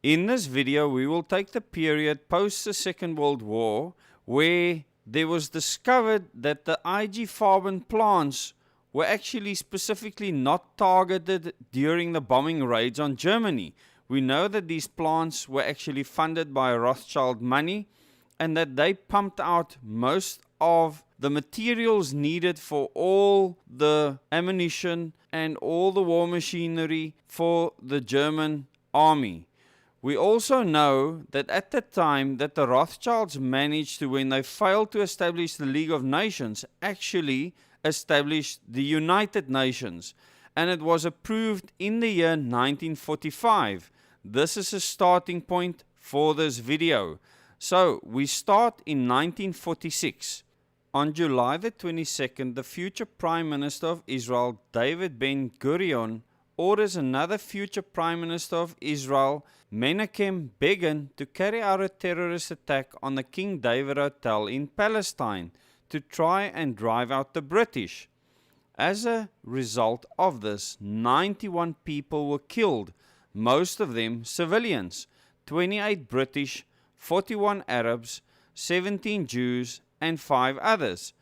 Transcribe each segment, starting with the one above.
In this video, we will take the period post the Second World War, where there was discovered that the IG Farben plants were actually specifically not targeted during the bombing raids on Germany. We know that these plants were actually funded by Rothschild money and that they pumped out most of the materials needed for all the ammunition and all the war machinery for the German army. We also know that at the time that the Rothschilds managed to, when they failed to establish the League of Nations, actually established the United Nations, and it was approved in the year 1945. This is a starting point for this video. So we start in 1946. On July the 22nd, the future Prime Minister of Israel, David Ben-Gurion, orders another future Prime Minister of Israel, Menachem Begin, to carry out a terrorist attack on the King David Hotel in Palestine to try and drive out the British. As a result of this, 91 people were killed, most of them civilians, 28 British, 41 Arabs, 17 Jews, and 5 others.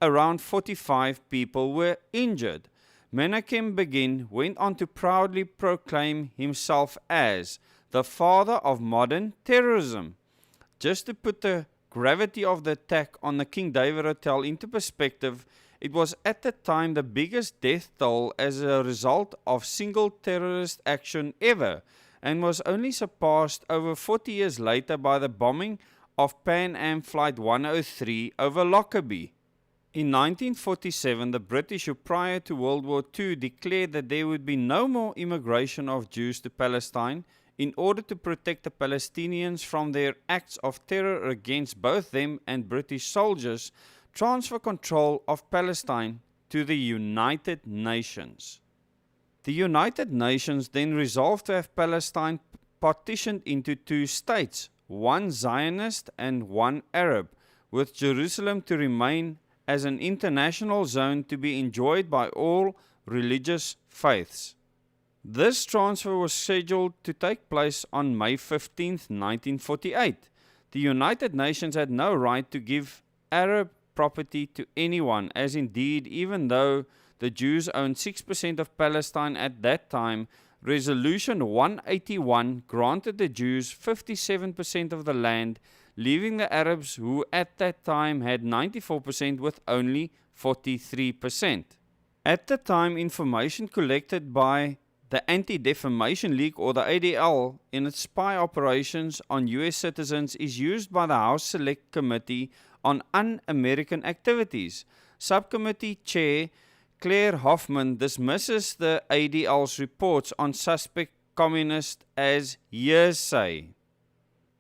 Around 45 people were injured. Menachem Begin went on to proudly proclaim himself as the father of modern terrorism. Just to put the gravity of the attack on the King David Hotel into perspective, it was at the time the biggest death toll as a result of single terrorist action ever, and was only surpassed over 40 years later by the bombing of Pan Am Flight 103 over Lockerbie. In 1947, the British, who prior to World War II declared that there would be no more immigration of Jews to Palestine in order to protect the Palestinians from their acts of terror against both them and British soldiers, transfer control of Palestine to the United Nations. The United Nations then resolved to have Palestine partitioned into 2 states, one Zionist and one Arab, with Jerusalem to remain as an international zone to be enjoyed by all religious faiths. This transfer was scheduled to take place on May 15, 1948. The United Nations had no right to give Arab property to anyone, as indeed, even though the Jews owned 6% of Palestine at that time, Resolution 181 granted the Jews 57% of the land, leaving the Arabs, who at that time had 94%, with only 43%. At the time, information collected by the Anti-Defamation League, or the ADL, in its spy operations on US citizens is used by the House Select Committee on Un-American Activities. Subcommittee Chair Claire Hoffman dismisses the ADL's reports on suspect communists as hearsay.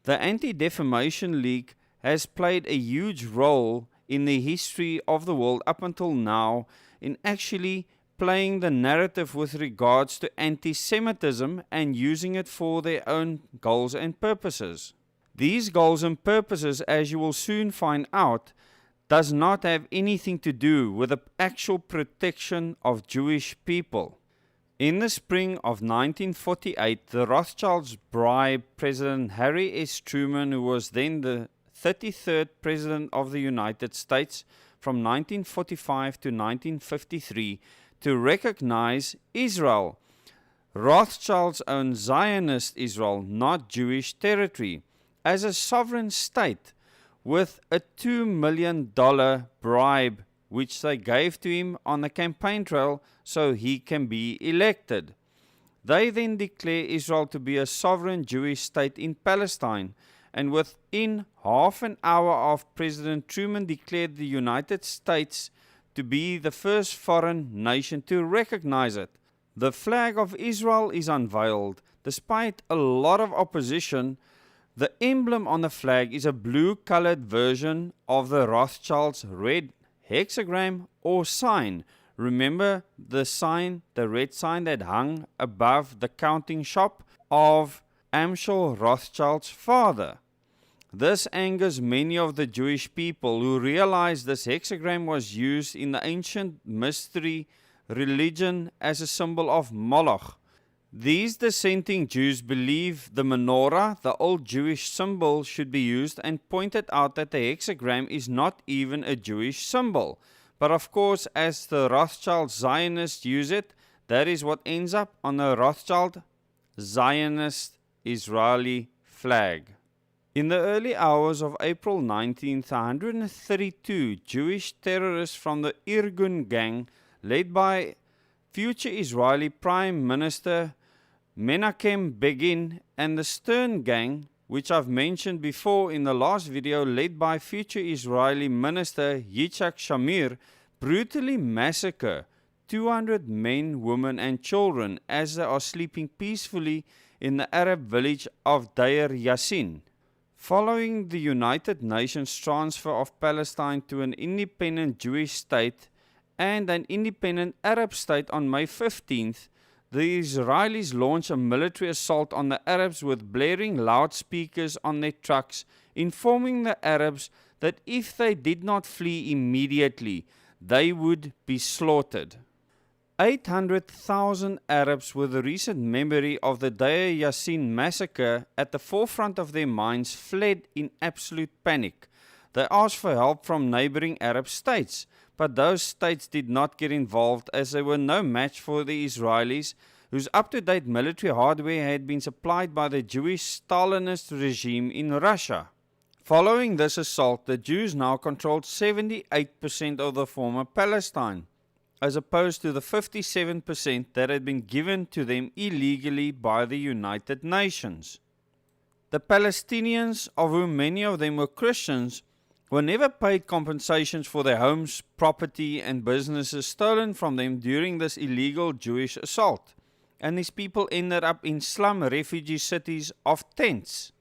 The Anti-Defamation League has played a huge role in the history of the world up until now in actually playing the narrative with regards to anti-Semitism and using it for their own goals and purposes. These goals and purposes, as you will soon find out, does not have anything to do with the actual protection of Jewish people. In the spring of 1948, the Rothschilds bribed President Harry S. Truman, who was then the 33rd President of the United States from 1945 to 1953, to recognize Israel, Rothschilds owned Zionist Israel, not Jewish territory, as a sovereign state, with a $2 million bribe which they gave to him on the campaign trail so he can be elected. They then declare Israel to be a sovereign Jewish state in Palestine, and within half an hour of President Truman declared the United States to be the first foreign nation to recognize it. The flag of Israel is unveiled. Despite a lot of opposition, the emblem on the flag is a blue-colored version of the Rothschilds' red hexagram or sign. Remember the sign, the red sign that hung above the counting shop of Amschel Rothschild's father. This angers many of the Jewish people who realize this hexagram was used in the ancient mystery religion as a symbol of Moloch. These dissenting Jews believe the menorah, the old Jewish symbol, should be used, and pointed out that the hexagram is not even a Jewish symbol. But of course, as the Rothschild Zionists use it, that is what ends up on a Rothschild Zionist Israeli flag. In the early hours of April 19th, 132 Jewish terrorists from the Irgun gang, led by future Israeli Prime Minister Menachem Begin, and the Stern gang, which I've mentioned before in the last video, led by future Israeli Minister Yitzhak Shamir, brutally massacre 200 men, women and children as they are sleeping peacefully in the Arab village of Deir Yassin. Following the United Nations transfer of Palestine to an independent Jewish state and an independent Arab state on May 15th, the Israelis launched a military assault on the Arabs with blaring loudspeakers on their trucks, informing the Arabs that if they did not flee immediately, they would be slaughtered. 800,000 Arabs, with the recent memory of the Deir Yassin massacre at the forefront of their minds, fled in absolute panic. They asked for help from neighboring Arab states, but those states did not get involved as they were no match for the Israelis, whose up-to-date military hardware had been supplied by the Jewish Stalinist regime in Russia. Following this assault, the Jews now controlled 78% of the former Palestine, as opposed to the 57% that had been given to them illegally by the United Nations. The Palestinians, of whom many of them were Christians, were never paid compensations for their homes, property and businesses stolen from them during this illegal Jewish assault, and these people ended up in slum refugee cities of tents.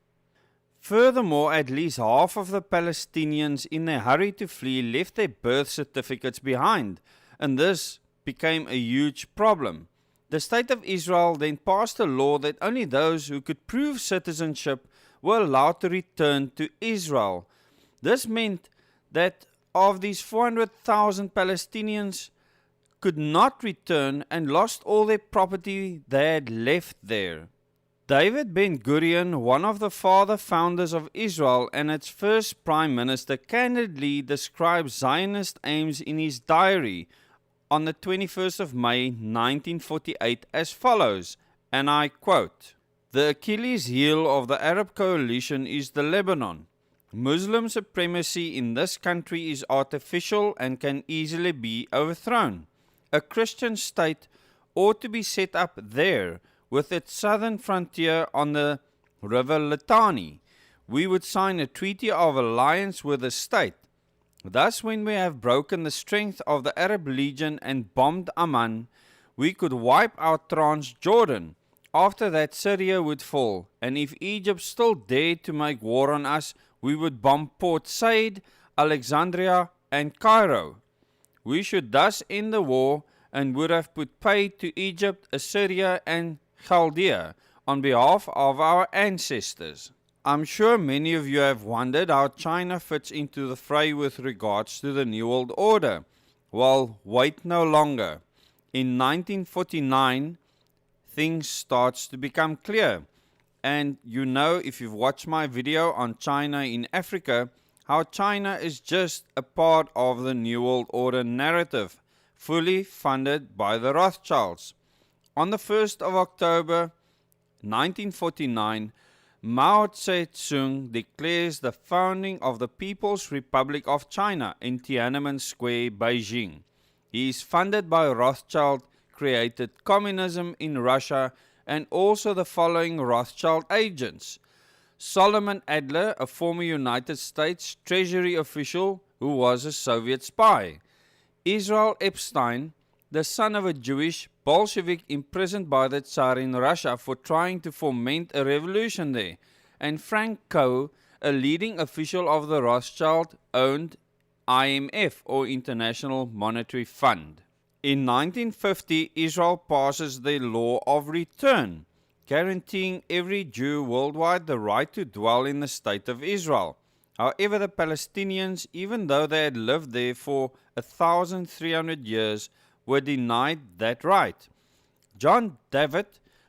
Furthermore, at least half of the Palestinians in their hurry to flee left their birth certificates behind, and this became a huge problem. The State of Israel then passed a law that only those who could prove citizenship were allowed to return to Israel. This meant that of these 400,000 Palestinians could not return and lost all their property they had left there. David Ben-Gurion, one of the father founders of Israel and its first prime minister, candidly describes Zionist aims in his diary on the 21st of May 1948 as follows, and I quote, "The Achilles heel of the Arab coalition is the Lebanon. Muslim supremacy in this country is artificial and can easily be overthrown. A Christian state ought to be set up there with its southern frontier on the river Litani. We would sign a treaty of alliance with the state. Thus, when we have broken the strength of the Arab Legion and bombed Amman, we could wipe out Transjordan. After that, Syria would fall, and if Egypt still dared to make war on us, we would bomb Port Said, Alexandria, and Cairo. We should thus end the war and would have put pay to Egypt, Assyria, and Chaldea on behalf of our ancestors." I'm sure many of you have wondered how China fits into the fray with regards to the New World Order. Well, wait no longer. In 1949, things starts to become clear. And you know, if you've watched my video on China in Africa, how China is just a part of the New World Order narrative, fully funded by the Rothschilds. On the 1st of October 1949, Mao Zedong declares the founding of the People's Republic of China in Tiananmen Square, Beijing. He is funded by Rothschild-created communism in Russia and also the following Rothschild agents: Solomon Adler, a former United States Treasury official who was a Soviet spy; Israel Epstein, the son of a Jewish Bolshevik imprisoned by the Tsar in Russia for trying to foment a revolution there; and Frank Coe, a leading official of the Rothschild-owned IMF, or International Monetary Fund. In 1950, Israel passes the Law of Return, guaranteeing every Jew worldwide the right to dwell in the State of Israel. However, the Palestinians, even though they had lived there for 1,300 years, were denied that right. John David,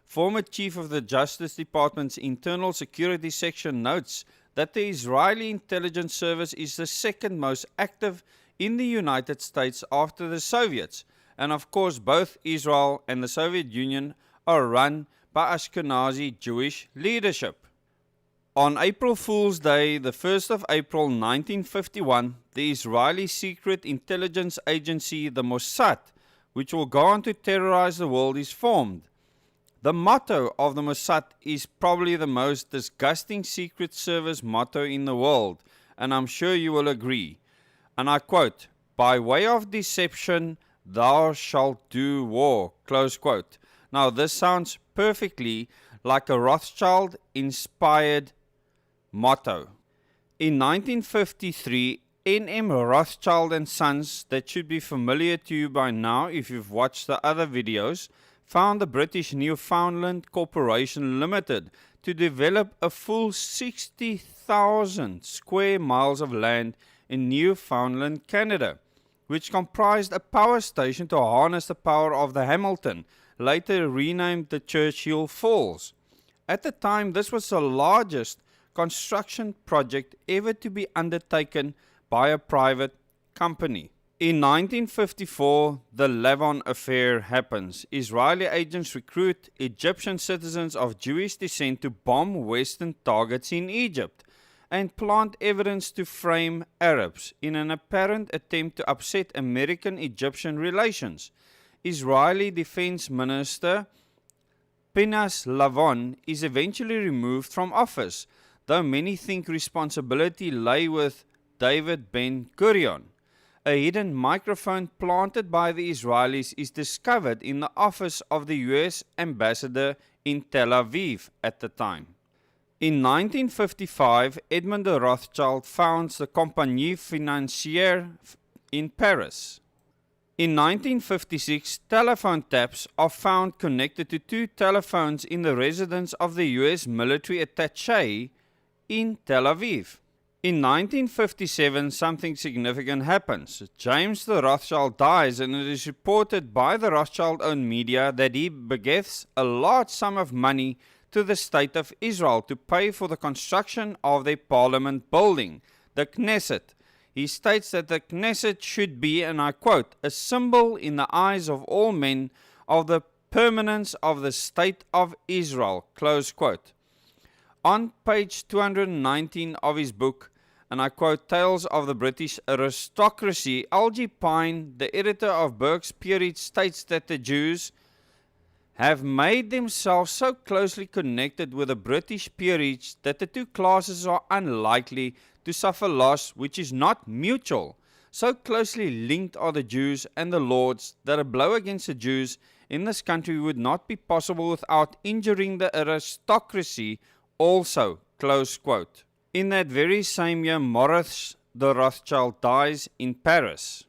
former chief of the Justice Department's Internal Security Section, notes that the Israeli intelligence service is the second most active in the United States after the Soviets, and of course both Israel and the Soviet Union are run by Ashkenazi Jewish leadership. On April Fool's Day, the 1st of April 1951, the Israeli secret intelligence agency, the Mossad, which will go on to terrorize the world, is formed. The motto of the Mossad is probably the most disgusting secret service motto in the world, and I'm sure you will agree. And I quote, "By way of deception, thou shalt do war," close quote. Now this sounds perfectly like a Rothschild-inspired motto. In 1953, N.M. Rothschild and Sons, that should be familiar to you by now if you've watched the other videos, found the British Newfoundland Corporation Limited to develop a full 60,000 square miles of land in Newfoundland, Canada, which comprised a power station to harness the power of the Hamilton, later renamed the Churchill Falls. At the time, this was the largest construction project ever to be undertaken by a private company. In 1954, the Lavon affair happens. Israeli agents recruit Egyptian citizens of Jewish descent to bomb Western targets in Egypt and plant evidence to frame Arabs in an apparent attempt to upset American-Egyptian relations. Israeli Defense Minister Pinhas Lavon is eventually removed from office, though many think responsibility lay with David Ben-Gurion. A hidden microphone planted by the Israelis is discovered in the office of the US ambassador in Tel Aviv at the time. In 1955, Edmond de Rothschild founds the Compagnie Financière in Paris. In 1956, telephone taps are found connected to two telephones in the residence of the US military attaché in Tel Aviv. In 1957, something significant happens. James de Rothschild dies, and it is reported by the Rothschild-owned media that he bequeaths a large sum of money to the State of Israel to pay for the construction of their parliament building, the Knesset. He states that the Knesset should be, and I quote, "a symbol in the eyes of all men of the permanence of the State of Israel," close quote. On page 219 of his book, and I quote, "Tales of the British Aristocracy," L.G. Pine, the editor of Burke's Peerage, states that the Jews have made themselves so closely connected with the British peerage that the two classes are unlikely to suffer loss which is not mutual. So closely linked are the Jews and the lords that a blow against the Jews in this country would not be possible without injuring the aristocracy also, close quote. In that very same year, Maurice de Rothschild dies in Paris.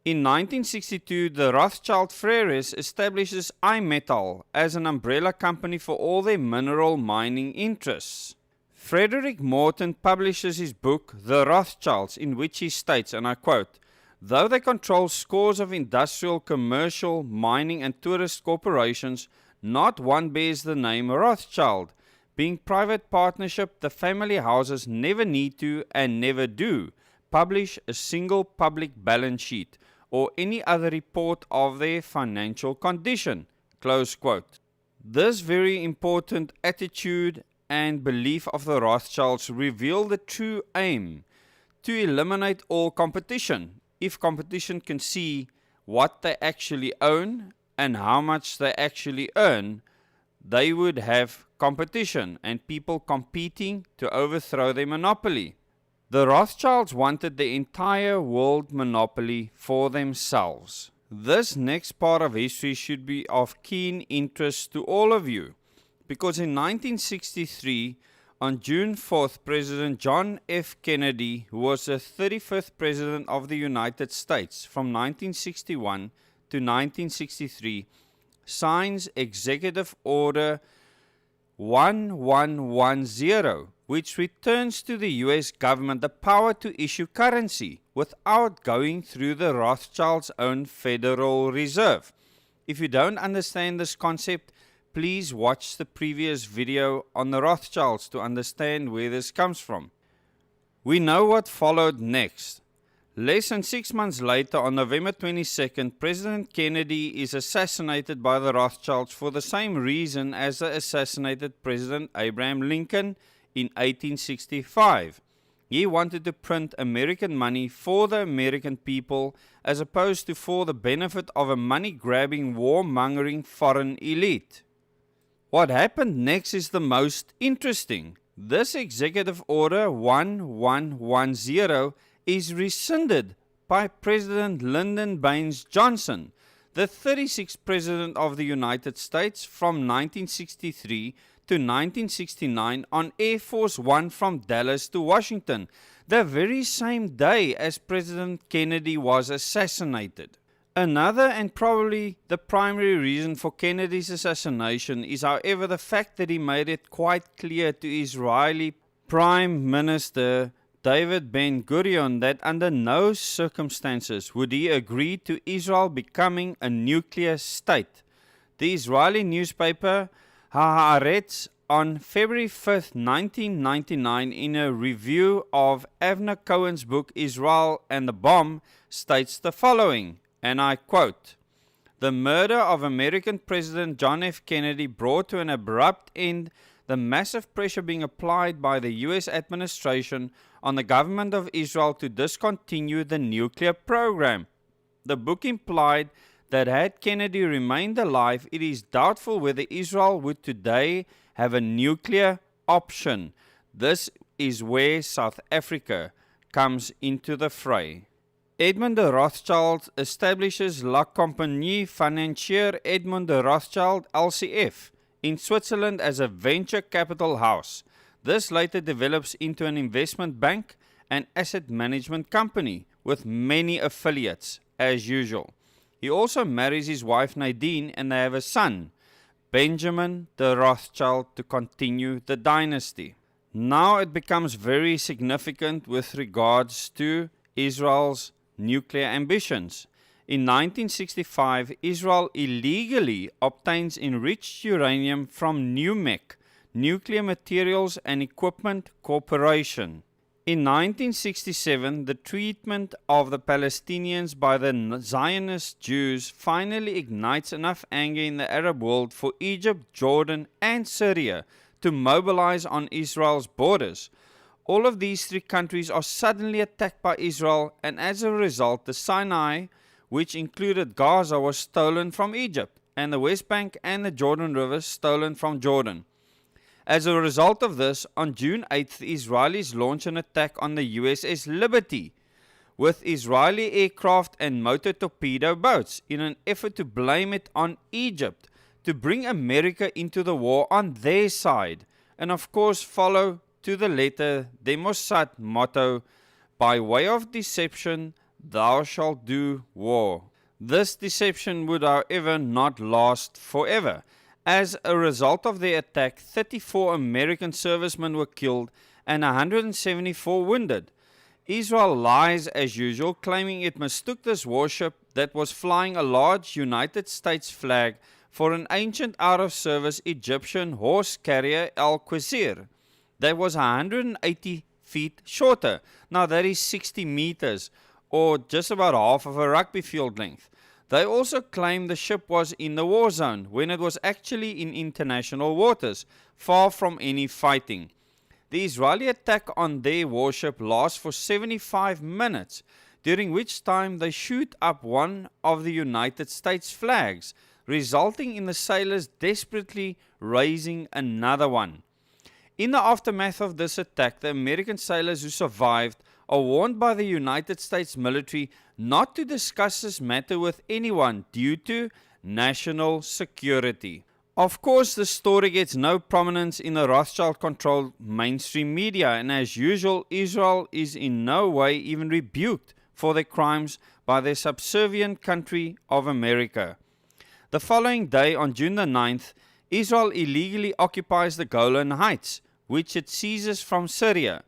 In 1962, the Rothschild Freres establishes iMetal as an umbrella company for all their mineral mining interests. Frederick Morton publishes his book, The Rothschilds, in which he states, and I quote, "Though they control scores of industrial, commercial, mining and tourist corporations, not one bears the name Rothschild. Being private partnership, the family houses never need to, and never do, publish a single public balance sheet or any other report of their financial condition," close quote. This very important attitude and belief of the Rothschilds reveal the true aim: to eliminate all competition. If competition can see what they actually own and how much they actually earn, they would have competition and people competing to overthrow their monopoly. The Rothschilds wanted the entire world monopoly for themselves. This next part of history should be of keen interest to all of you, because in 1963, on June 4th, President John F. Kennedy, who was the 35th President of the United States from 1961 to 1963, signs Executive Order 1110, which returns to the US government the power to issue currency without going through the Rothschilds' own Federal Reserve. If you don't understand this concept, please watch the previous video on the Rothschilds to understand where this comes from. We know what followed next. Less than 6 months later, on November 22nd, President Kennedy is assassinated by the Rothschilds for the same reason as the assassinated President Abraham Lincoln in 1865. He wanted to print American money for the American people as opposed to for the benefit of a money-grabbing, war-mongering foreign elite. What happened next is the most interesting. This Executive Order 1110 is rescinded by President Lyndon Baines Johnson, the 36th President of the United States from 1963 to 1969 on Air Force One from Dallas to Washington, the very same day as President Kennedy was assassinated. Another and probably the primary reason for Kennedy's assassination is, however, the fact that he made it quite clear to Israeli Prime Minister David Ben-Gurion that under no circumstances would he agree to Israel becoming a nuclear state. The Israeli newspaper Haaretz on February 5th, 1999, in a review of Avner Cohen's book Israel and the Bomb, states the following, and I quote, "The murder of American President John F. Kennedy brought to an abrupt end the massive pressure being applied by the U.S. administration on the government of Israel to discontinue the nuclear program." The book implied that had Kennedy remained alive, it is doubtful whether Israel would today have a nuclear option. This is where South Africa comes into the fray. Edmond de Rothschild establishes La Compagnie Financière Edmond de Rothschild LCF in Switzerland as a venture capital house. This later develops into an investment bank and asset management company with many affiliates, as usual. He also marries his wife Nadine and they have a son, Benjamin de Rothschild, to continue the dynasty. Now it becomes very significant with regards to Israel's nuclear ambitions. In 1965, Israel illegally obtains enriched uranium from NUMEC, Nuclear Materials and Equipment Corporation. In 1967, the treatment of the Palestinians by the Zionist Jews finally ignites enough anger in the Arab world for Egypt, Jordan, and Syria to mobilize on Israel's borders. All of these three countries are suddenly attacked by Israel, and as a result, the Sinai, which included Gaza, was stolen from Egypt, and the West Bank and the Jordan River stolen from Jordan. As a result of this, on June 8th, the Israelis launched an attack on the USS Liberty with Israeli aircraft and motor torpedo boats in an effort to blame it on Egypt, to bring America into the war on their side, and of course follow to the letter the Mossad motto, "By way of deception, thou shalt do war." This deception would, however, not last forever. As a result of the attack, 34 American servicemen were killed and 174 wounded. Israel lies as usual, claiming it mistook this warship that was flying a large United States flag for an ancient out-of-service Egyptian horse carrier El Quasir that was 180 feet shorter. Now that is 60 meters, or just about half of a rugby field length. They also claim the ship was in the war zone when it was actually in international waters, far from any fighting. The Israeli attack on their warship lasts for 75 minutes, during which time they shoot up one of the United States flags, resulting in the sailors desperately raising another one. In the aftermath of this attack, the American sailors who survived are warned by the United States military not to discuss this matter with anyone due to national security. Of course, the story gets no prominence in the Rothschild-controlled mainstream media, and as usual, Israel is in no way even rebuked for their crimes by their subservient country of America. The following day, on June the 9th, Israel illegally occupies the Golan Heights, which it seizes from Syria.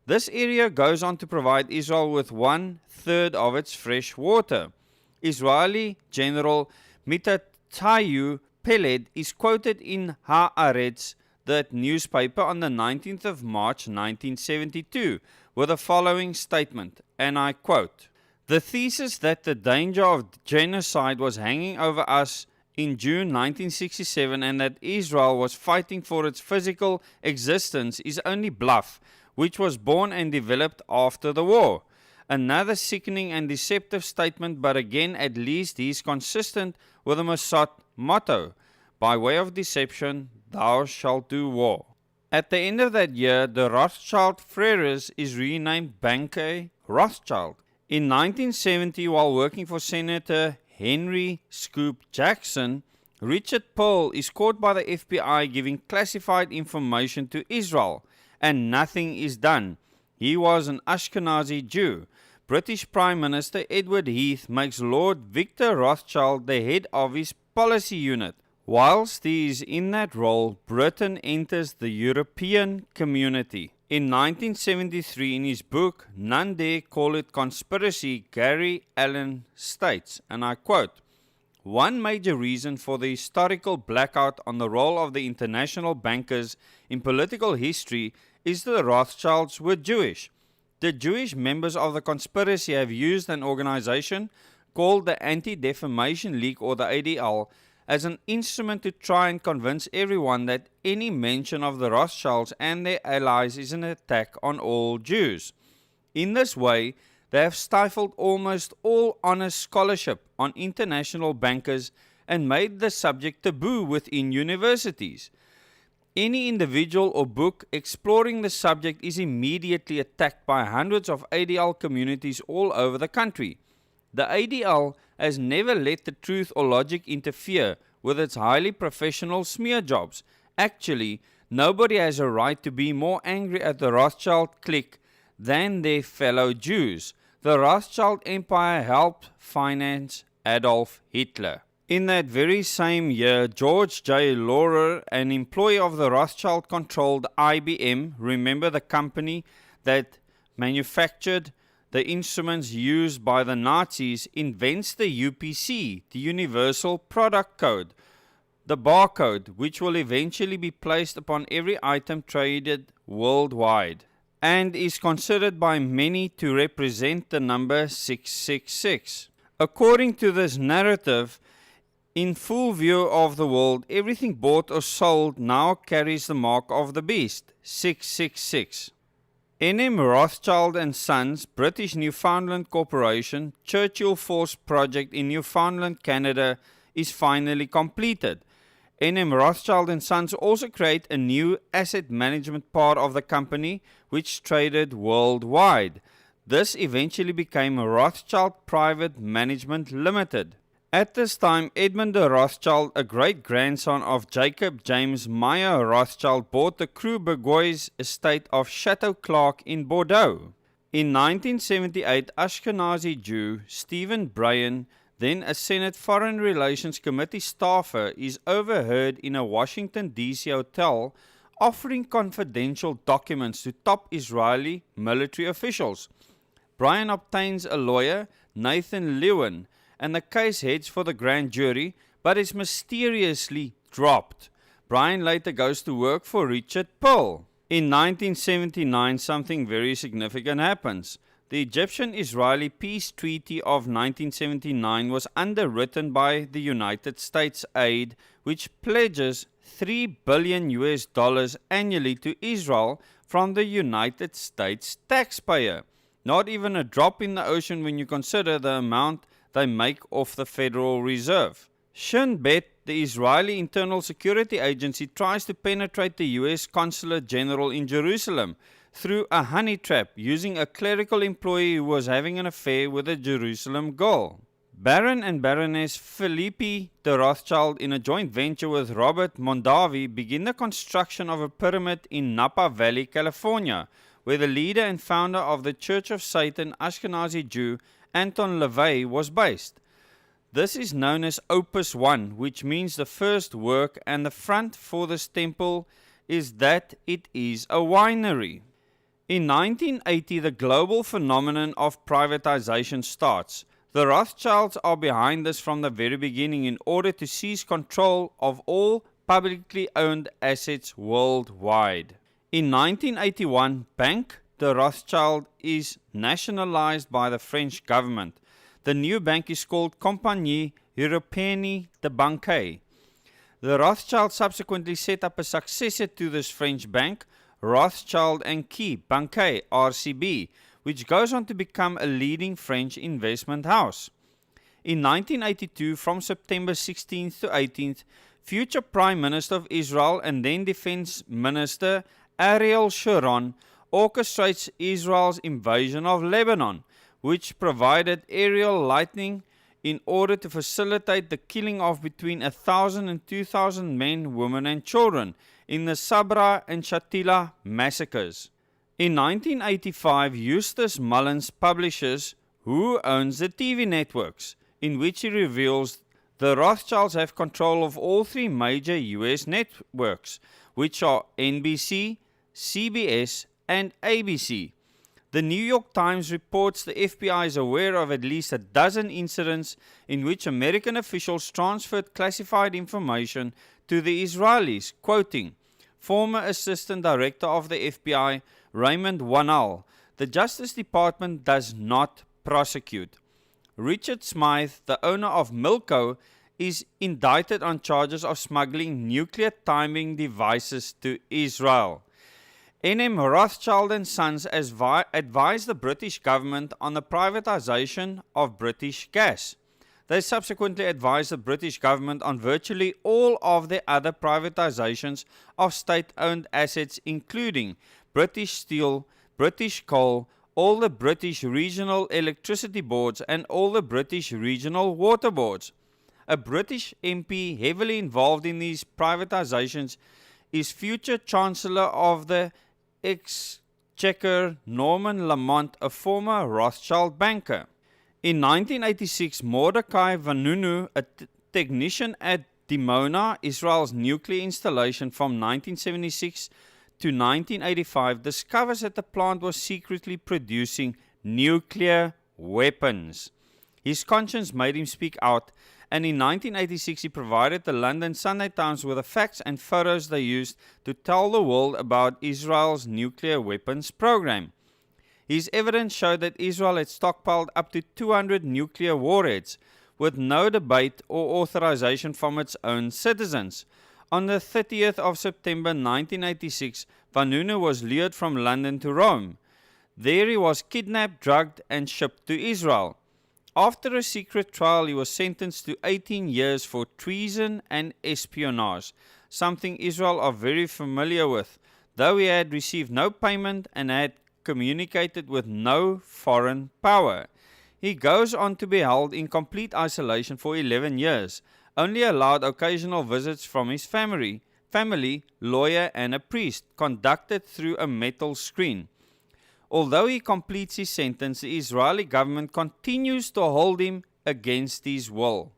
This area goes on to provide Israel with 1/3 of its fresh water. Israeli General Mitatayu Peled is quoted in Haaretz, the newspaper, on the 19th of March 1972 with the following statement, and I quote, "The thesis that the danger of genocide was hanging over us in June 1967 and that Israel was fighting for its physical existence is only bluff, which was born and developed after the war." Another sickening and deceptive statement, but again at least he is consistent with the Mossad motto, "By way of deception, thou shalt do war." At the end of that year, the Rothschild Freres is renamed Banque Rothschild. In 1970, while working for Senator Henry Scoop Jackson, Richard Pearl is caught by the FBI giving classified information to Israel, and nothing is done. He was an Ashkenazi Jew. British Prime Minister Edward Heath makes Lord Victor Rothschild the head of his policy unit. Whilst he is in that role, Britain enters the European Community. In 1973, in his book None Dare Call It Conspiracy, Gary Allen states, and I quote, "One major reason for the historical blackout on the role of the international bankers in political history is that the Rothschilds were Jewish. The Jewish members of the conspiracy have used an organization called the Anti-Defamation League, or the ADL, as an instrument to try and convince everyone that any mention of the Rothschilds and their allies is an attack on all Jews. In this way, they have stifled almost all honest scholarship on international bankers and made the subject taboo within universities. Any individual or book exploring the subject is immediately attacked by hundreds of ADL communities all over the country. The ADL has never let the truth or logic interfere with its highly professional smear jobs. Actually, nobody has a right to be more angry at the Rothschild clique than their fellow Jews. The Rothschild Empire helped finance Adolf Hitler. In that very same year, George J. Laurer, an employee of the Rothschild-controlled IBM, remember the company that manufactured the instruments used by the Nazis, invents the UPC, the Universal Product Code, the barcode, which will eventually be placed upon every item traded worldwide, and is considered by many to represent the number 666. According to this narrative, in full view of the world, everything bought or sold now carries the mark of the beast, 666. N.M. Rothschild and Sons, British Newfoundland Corporation, Churchill Force project in Newfoundland, Canada, is finally completed. N.M. Rothschild and Sons also create a new asset management part of the company, which traded worldwide. This eventually became Rothschild Private Management Limited. At this time, Edmund de Rothschild, a great-grandson of Jacob James Meyer Rothschild, bought the Cru Bourgeois estate of Chateau Clark in Bordeaux. In 1978, Ashkenazi Jew Stephen Bryan, then a Senate Foreign Relations Committee staffer, is overheard in a Washington, D.C. hotel offering confidential documents to top Israeli military officials. Bryan obtains a lawyer, Nathan Lewin, and the case heads for the grand jury, but is mysteriously dropped. Bryan later goes to work for Richard Pearl. In 1979, something very significant happens. The Egyptian-Israeli Peace Treaty of 1979 was underwritten by the United States aid, which pledges $3 billion annually to Israel from the United States taxpayer. Not even a drop in the ocean when you consider the amount they make off the Federal Reserve. Shin Bet, the Israeli Internal Security Agency, tries to penetrate the U.S. Consulate General in Jerusalem through a honey trap using a clerical employee who was having an affair with a Jerusalem girl. Baron and Baroness Philippi de Rothschild, in a joint venture with Robert Mondavi, begin the construction of a pyramid in Napa Valley, California, where the leader and founder of the Church of Satan, Ashkenazi Jew, Anton LaVey, was based. This is known as Opus 1, which means the first work, and the front for this temple is that it is a winery. In 1980, the global phenomenon of privatization starts. The Rothschilds are behind this from the very beginning in order to seize control of all publicly owned assets worldwide. In 1981, Bank de Rothschild is nationalized by the French government. The new bank is called Compagnie Européenne de Banque. The Rothschilds subsequently set up a successor to this French bank, Rothschild & Key Banque RCB, which goes on to become a leading French investment house. In 1982, from September 16th to 18th, future Prime Minister of Israel and then Defense Minister Ariel Sharon orchestrates Israel's invasion of Lebanon, which provided aerial lightning in order to facilitate the killing of between 1,000 and 2,000 men, women and children in the Sabra and Shatila massacres. In 1985, Eustace Mullins publishes Who Owns the TV Networks, in which he reveals the Rothschilds have control of all three major US networks, which are NBC, CBS and ABC. The New York Times reports the FBI is aware of at least a dozen incidents in which American officials transferred classified information to the Israelis, quoting former Assistant Director of the FBI Raymond Wannall, "The Justice Department does not prosecute." Richard Smythe, the owner of Milco, is indicted on charges of smuggling nuclear timing devices to Israel. N.M. Rothschild & Sons advised the British government on the privatization of British gas. They subsequently advised the British government on virtually all of the other privatizations of state-owned assets, including British Steel, British Coal, all the British regional electricity boards and all the British regional water boards. A British MP heavily involved in these privatizations is future Chancellor of the Exchequer Norman Lamont, a former Rothschild banker. In 1986, Mordecai Vanunu, a technician at Dimona, Israel's nuclear installation from 1976 to 1985, discovers that the plant was secretly producing nuclear weapons. His conscience made him speak out, and in 1986 he provided the London Sunday Times with the facts and photos they used to tell the world about Israel's nuclear weapons program. His evidence showed that Israel had stockpiled up to 200 nuclear warheads, with no debate or authorization from its own citizens. On the 30th of September 1986, Vanunu was lured from London to Rome. There he was kidnapped, drugged and shipped to Israel. After a secret trial, he was sentenced to 18 years for treason and espionage, something Israel are very familiar with, though he had received no payment and had communicated with no foreign power. He goes on to be held in complete isolation for 11 years, only allowed occasional visits from his family, lawyer and a priest, conducted through a metal screen. Although he completes his sentence, the Israeli government continues to hold him against his will.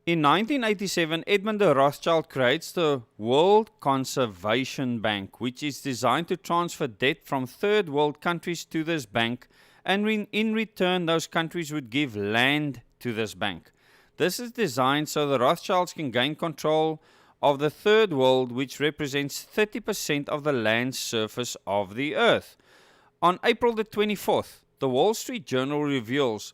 In 1987, Edmund de Rothschild creates the World Conservation Bank, which is designed to transfer debt from third world countries to this bank, and in return those countries would give land to this bank. This is designed so the Rothschilds can gain control of the third world, which represents 30% of the land surface of the earth. On April the 24th, the Wall Street Journal reveals,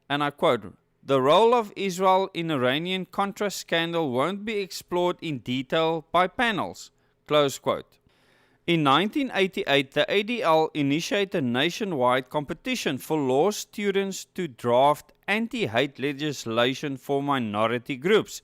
and I quote, "The role of Israel in Iranian-Contra scandal won't be explored in detail by panels." Close quote. In 1988, the ADL initiated a nationwide competition for law students to draft anti-hate legislation for minority groups.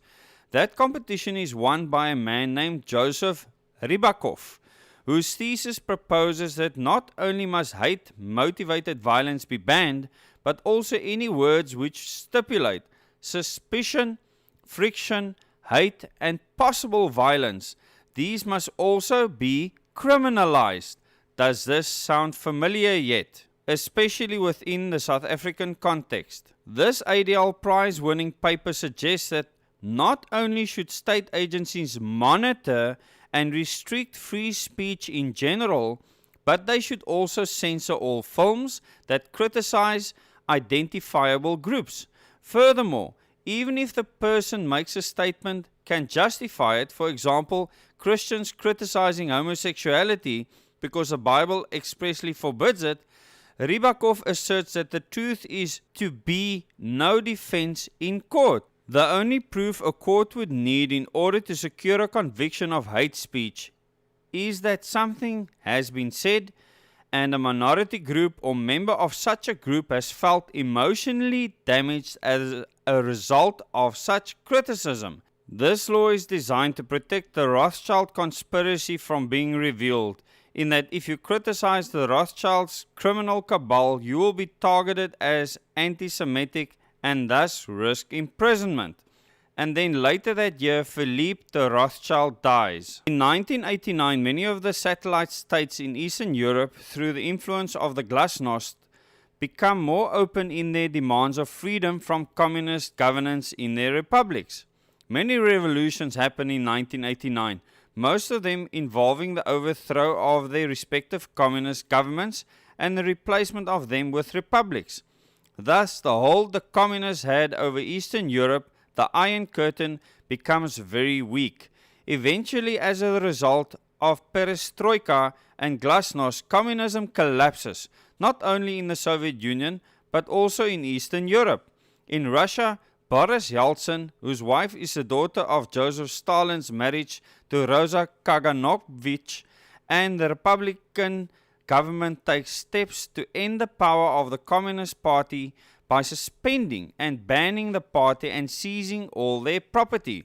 That competition is won by a man named Joseph Rybakov, whose thesis proposes that not only must hate-motivated violence be banned, but also any words which stipulate suspicion, friction, hate, and possible violence. These must also be criminalized. Does this sound familiar yet? Especially within the South African context. This ADL prize-winning paper suggests that not only should state agencies monitor and restrict free speech in general, but they should also censor all films that criticize, identifiable groups. Furthermore, even if the person makes a statement can justify it, for example, Christians criticizing homosexuality because the Bible expressly forbids it, Rybakov asserts that the truth is to be no defense in court. The only proof a court would need in order to secure a conviction of hate speech is that something has been said and a minority group or member of such a group has felt emotionally damaged as a result of such criticism. This law is designed to protect the Rothschild conspiracy from being revealed, in that if you criticize the Rothschilds' criminal cabal, you will be targeted as anti-Semitic and thus risk imprisonment. And then later that year, Philippe de Rothschild dies. In 1989, many of the satellite states in Eastern Europe, through the influence of the Glasnost, become more open in their demands of freedom from communist governance in their republics. Many revolutions happened in 1989, most of them involving the overthrow of their respective communist governments and the replacement of them with republics. Thus, the hold the communists had over Eastern Europe, the Iron Curtain, becomes very weak. Eventually, as a result of perestroika and glasnost, communism collapses, not only in the Soviet Union, but also in Eastern Europe. In Russia, Boris Yeltsin, whose wife is the daughter of Joseph Stalin's marriage to Rosa Kaganovich, and the Republican government takes steps to end the power of the Communist Party by suspending and banning the party and seizing all their property.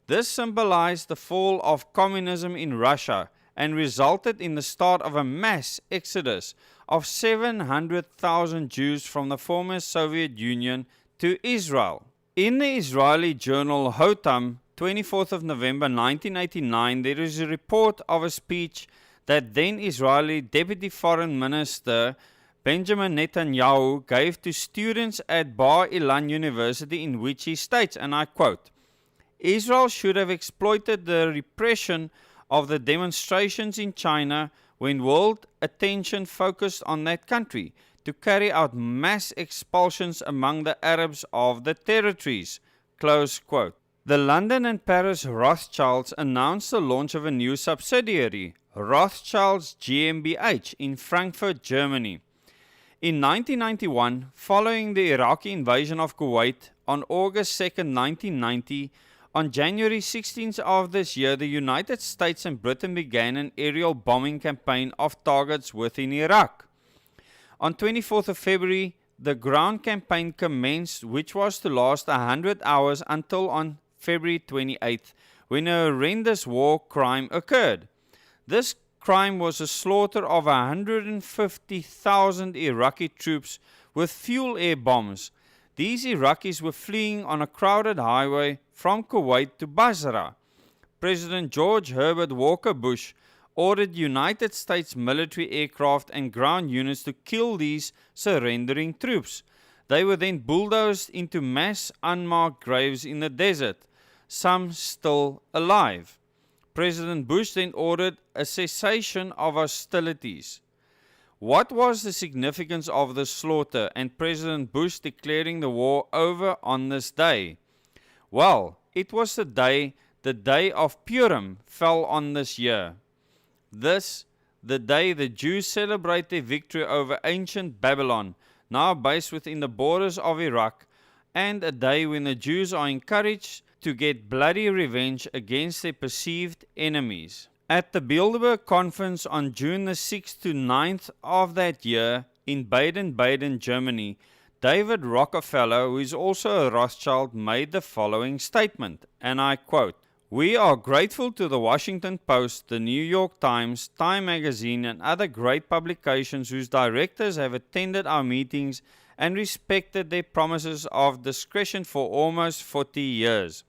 This symbolized the fall of communism in Russia and resulted in the start of a mass exodus of 700,000 Jews from the former Soviet Union to Israel. In the Israeli journal Hotam, 24th of November 1989, there is a report of a speech that then Israeli Deputy Foreign Minister Benjamin Netanyahu gave to students at Bar Ilan University, in which he states, and I quote, "Israel should have exploited the repression of the demonstrations in China when world attention focused on that country to carry out mass expulsions among the Arabs of the territories." Close quote. The London and Paris Rothschilds announced the launch of a new subsidiary, Rothschilds GmbH, in Frankfurt, Germany. In 1991, following the Iraqi invasion of Kuwait on August 2, 1990, on January 16th of this year, the United States and Britain began an aerial bombing campaign of targets within Iraq. On 24th of February, the ground campaign commenced, which was to last 100 hours until on February 28th, when a horrendous war crime occurred. This crime was a slaughter of 150,000 Iraqi troops with fuel air bombs. These Iraqis were fleeing on a crowded highway from Kuwait to Basra. President George Herbert Walker Bush ordered United States military aircraft and ground units to kill these surrendering troops. They were then bulldozed into mass unmarked graves in the desert, some still alive. President Bush then ordered a cessation of hostilities. What was the significance of the slaughter and President Bush declaring the war over on this day? Well, it was the day of Purim fell on this year. This, the day the Jews celebrate their victory over ancient Babylon, now based within the borders of Iraq, and a day when the Jews are encouraged to get bloody revenge against their perceived enemies. At the Bilderberg Conference on June the 6th to 9th of that year in Baden-Baden, Germany, David Rockefeller, who is also a Rothschild, made the following statement, and I quote, "We are grateful to the Washington Post, the New York Times, Time Magazine, and other great publications whose directors have attended our meetings and respected their promises of discretion for almost 40 years.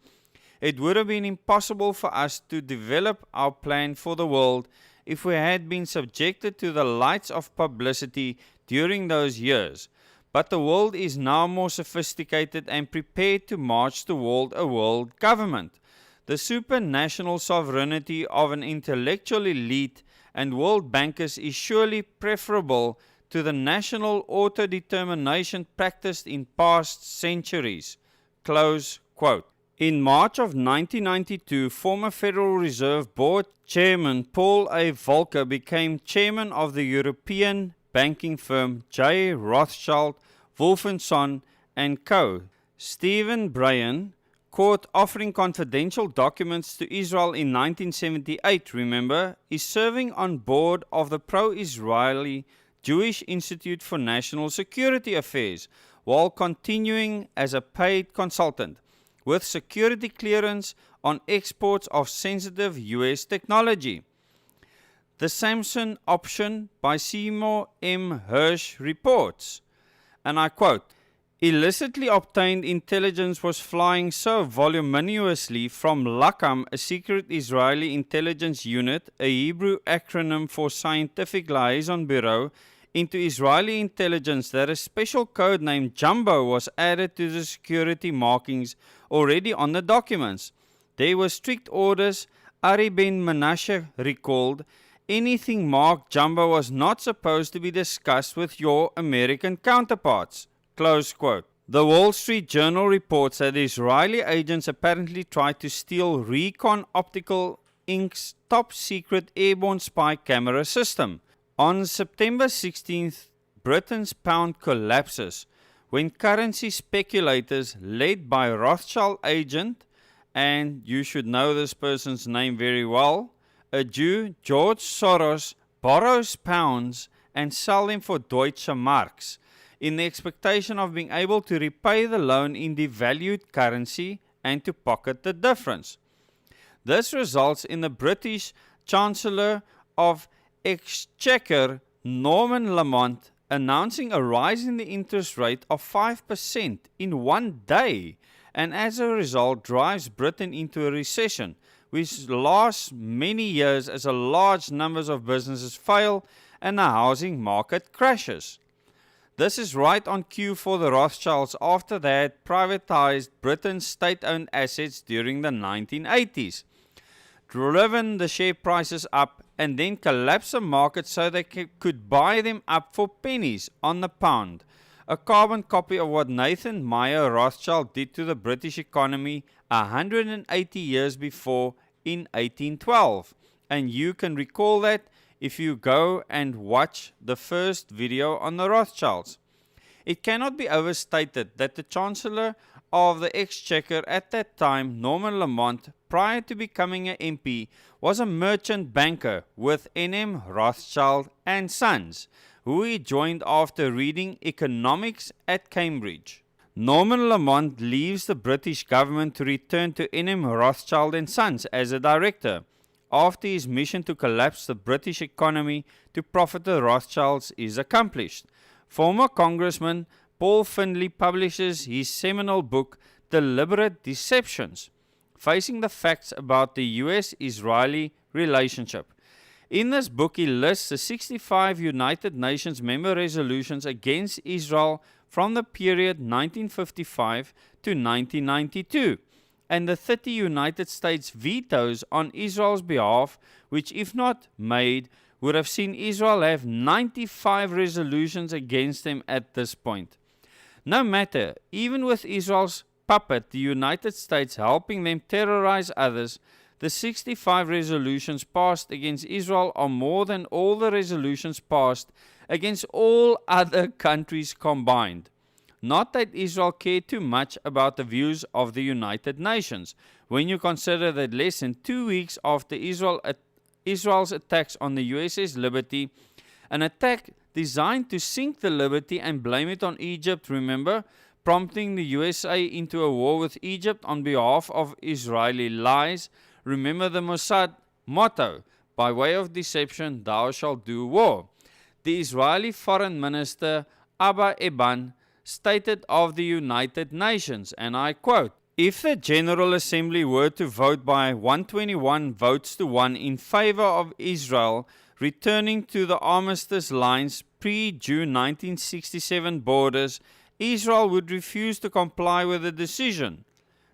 It would have been impossible for us to develop our plan for the world if we had been subjected to the lights of publicity during those years. But the world is now more sophisticated and prepared to march toward a world government. The supranational sovereignty of an intellectual elite and world bankers is surely preferable to the national autodetermination practiced in past centuries. Close quote. In March of 1992, former Federal Reserve Board Chairman Paul A. Volcker became chairman of the European banking firm J. Rothschild, Wolfenson & Co. Stephen Bryan, caught offering confidential documents to Israel in 1978, remember, is serving on board of the pro-Israeli Jewish Institute for National Security Affairs while continuing as a paid consultant, with security clearance on exports of sensitive U.S. technology. The Samson option by Seymour M. Hirsch reports, and I quote, illicitly obtained intelligence was flying so voluminously from Lakam, a secret Israeli intelligence unit, a Hebrew acronym for Scientific Liaison Bureau, into Israeli intelligence that a special code named Jumbo was added to the security markings already on the documents. There were strict orders, Ari Ben Menashe recalled. Anything marked Jumbo was not supposed to be discussed with your American counterparts. Close quote. The Wall Street Journal reports that Israeli agents apparently tried to steal Recon Optical Inc.'s top secret airborne spy camera system. On September 16th, Britain's pound collapses when currency speculators led by Rothschild agent, and you should know this person's name very well, a Jew, George Soros, borrows pounds and sell them for Deutsche Marks in the expectation of being able to repay the loan in devalued currency and to pocket the difference. This results in the British Chancellor of Exchequer, Norman Lamont, announcing a rise in the interest rate of 5% in one day, and as a result drives Britain into a recession, which lasts many years as a large numbers of businesses fail and the housing market crashes. This is right on cue for the Rothschilds after they had privatized Britain's state-owned assets during the 1980s, driven the share prices up, and then collapsed the market so they could buy them up for pennies on the pound. A carbon copy of what Nathan Meyer Rothschild did to the British economy 180 years before in 1812. And you can recall that if you go and watch the first video on the Rothschilds. It cannot be overstated that the Chancellor of the Exchequer at that time, Norman Lamont, prior to becoming an MP, was a merchant banker with N.M. Rothschild and Sons, who he joined after reading economics at Cambridge. Norman Lamont leaves the British government to return to N.M. Rothschild and Sons as a director, after his mission to collapse the British economy to profit the Rothschilds is accomplished. Former Congressman Paul Findlay publishes his seminal book, Deliberate Deceptions, facing the facts about the U.S.-Israeli relationship. In this book, he lists the 65 United Nations member resolutions against Israel from the period 1955 to 1992, and the 30 United States vetoes on Israel's behalf, which, if not made, would have seen Israel have 95 resolutions against them at this point. No matter, even with Israel's puppet, the United States, helping them terrorize others, the 65 resolutions passed against Israel are more than all the resolutions passed against all other countries combined. Not that Israel cared too much about the views of the United Nations, when you consider that less than 2 weeks after Israel's attacks on the USS Liberty, an attack designed to sink the Liberty and blame it on Egypt, remember, prompting the USA into a war with Egypt on behalf of Israeli lies. Remember the Mossad motto, by way of deception thou shalt do war. The Israeli Foreign Minister Abba Eban stated of the United Nations, and I quote, "If the General Assembly were to vote by 121 votes to 1 in favor of Israel returning to the armistice lines pre-June 1967 borders, Israel would refuse to comply with the decision."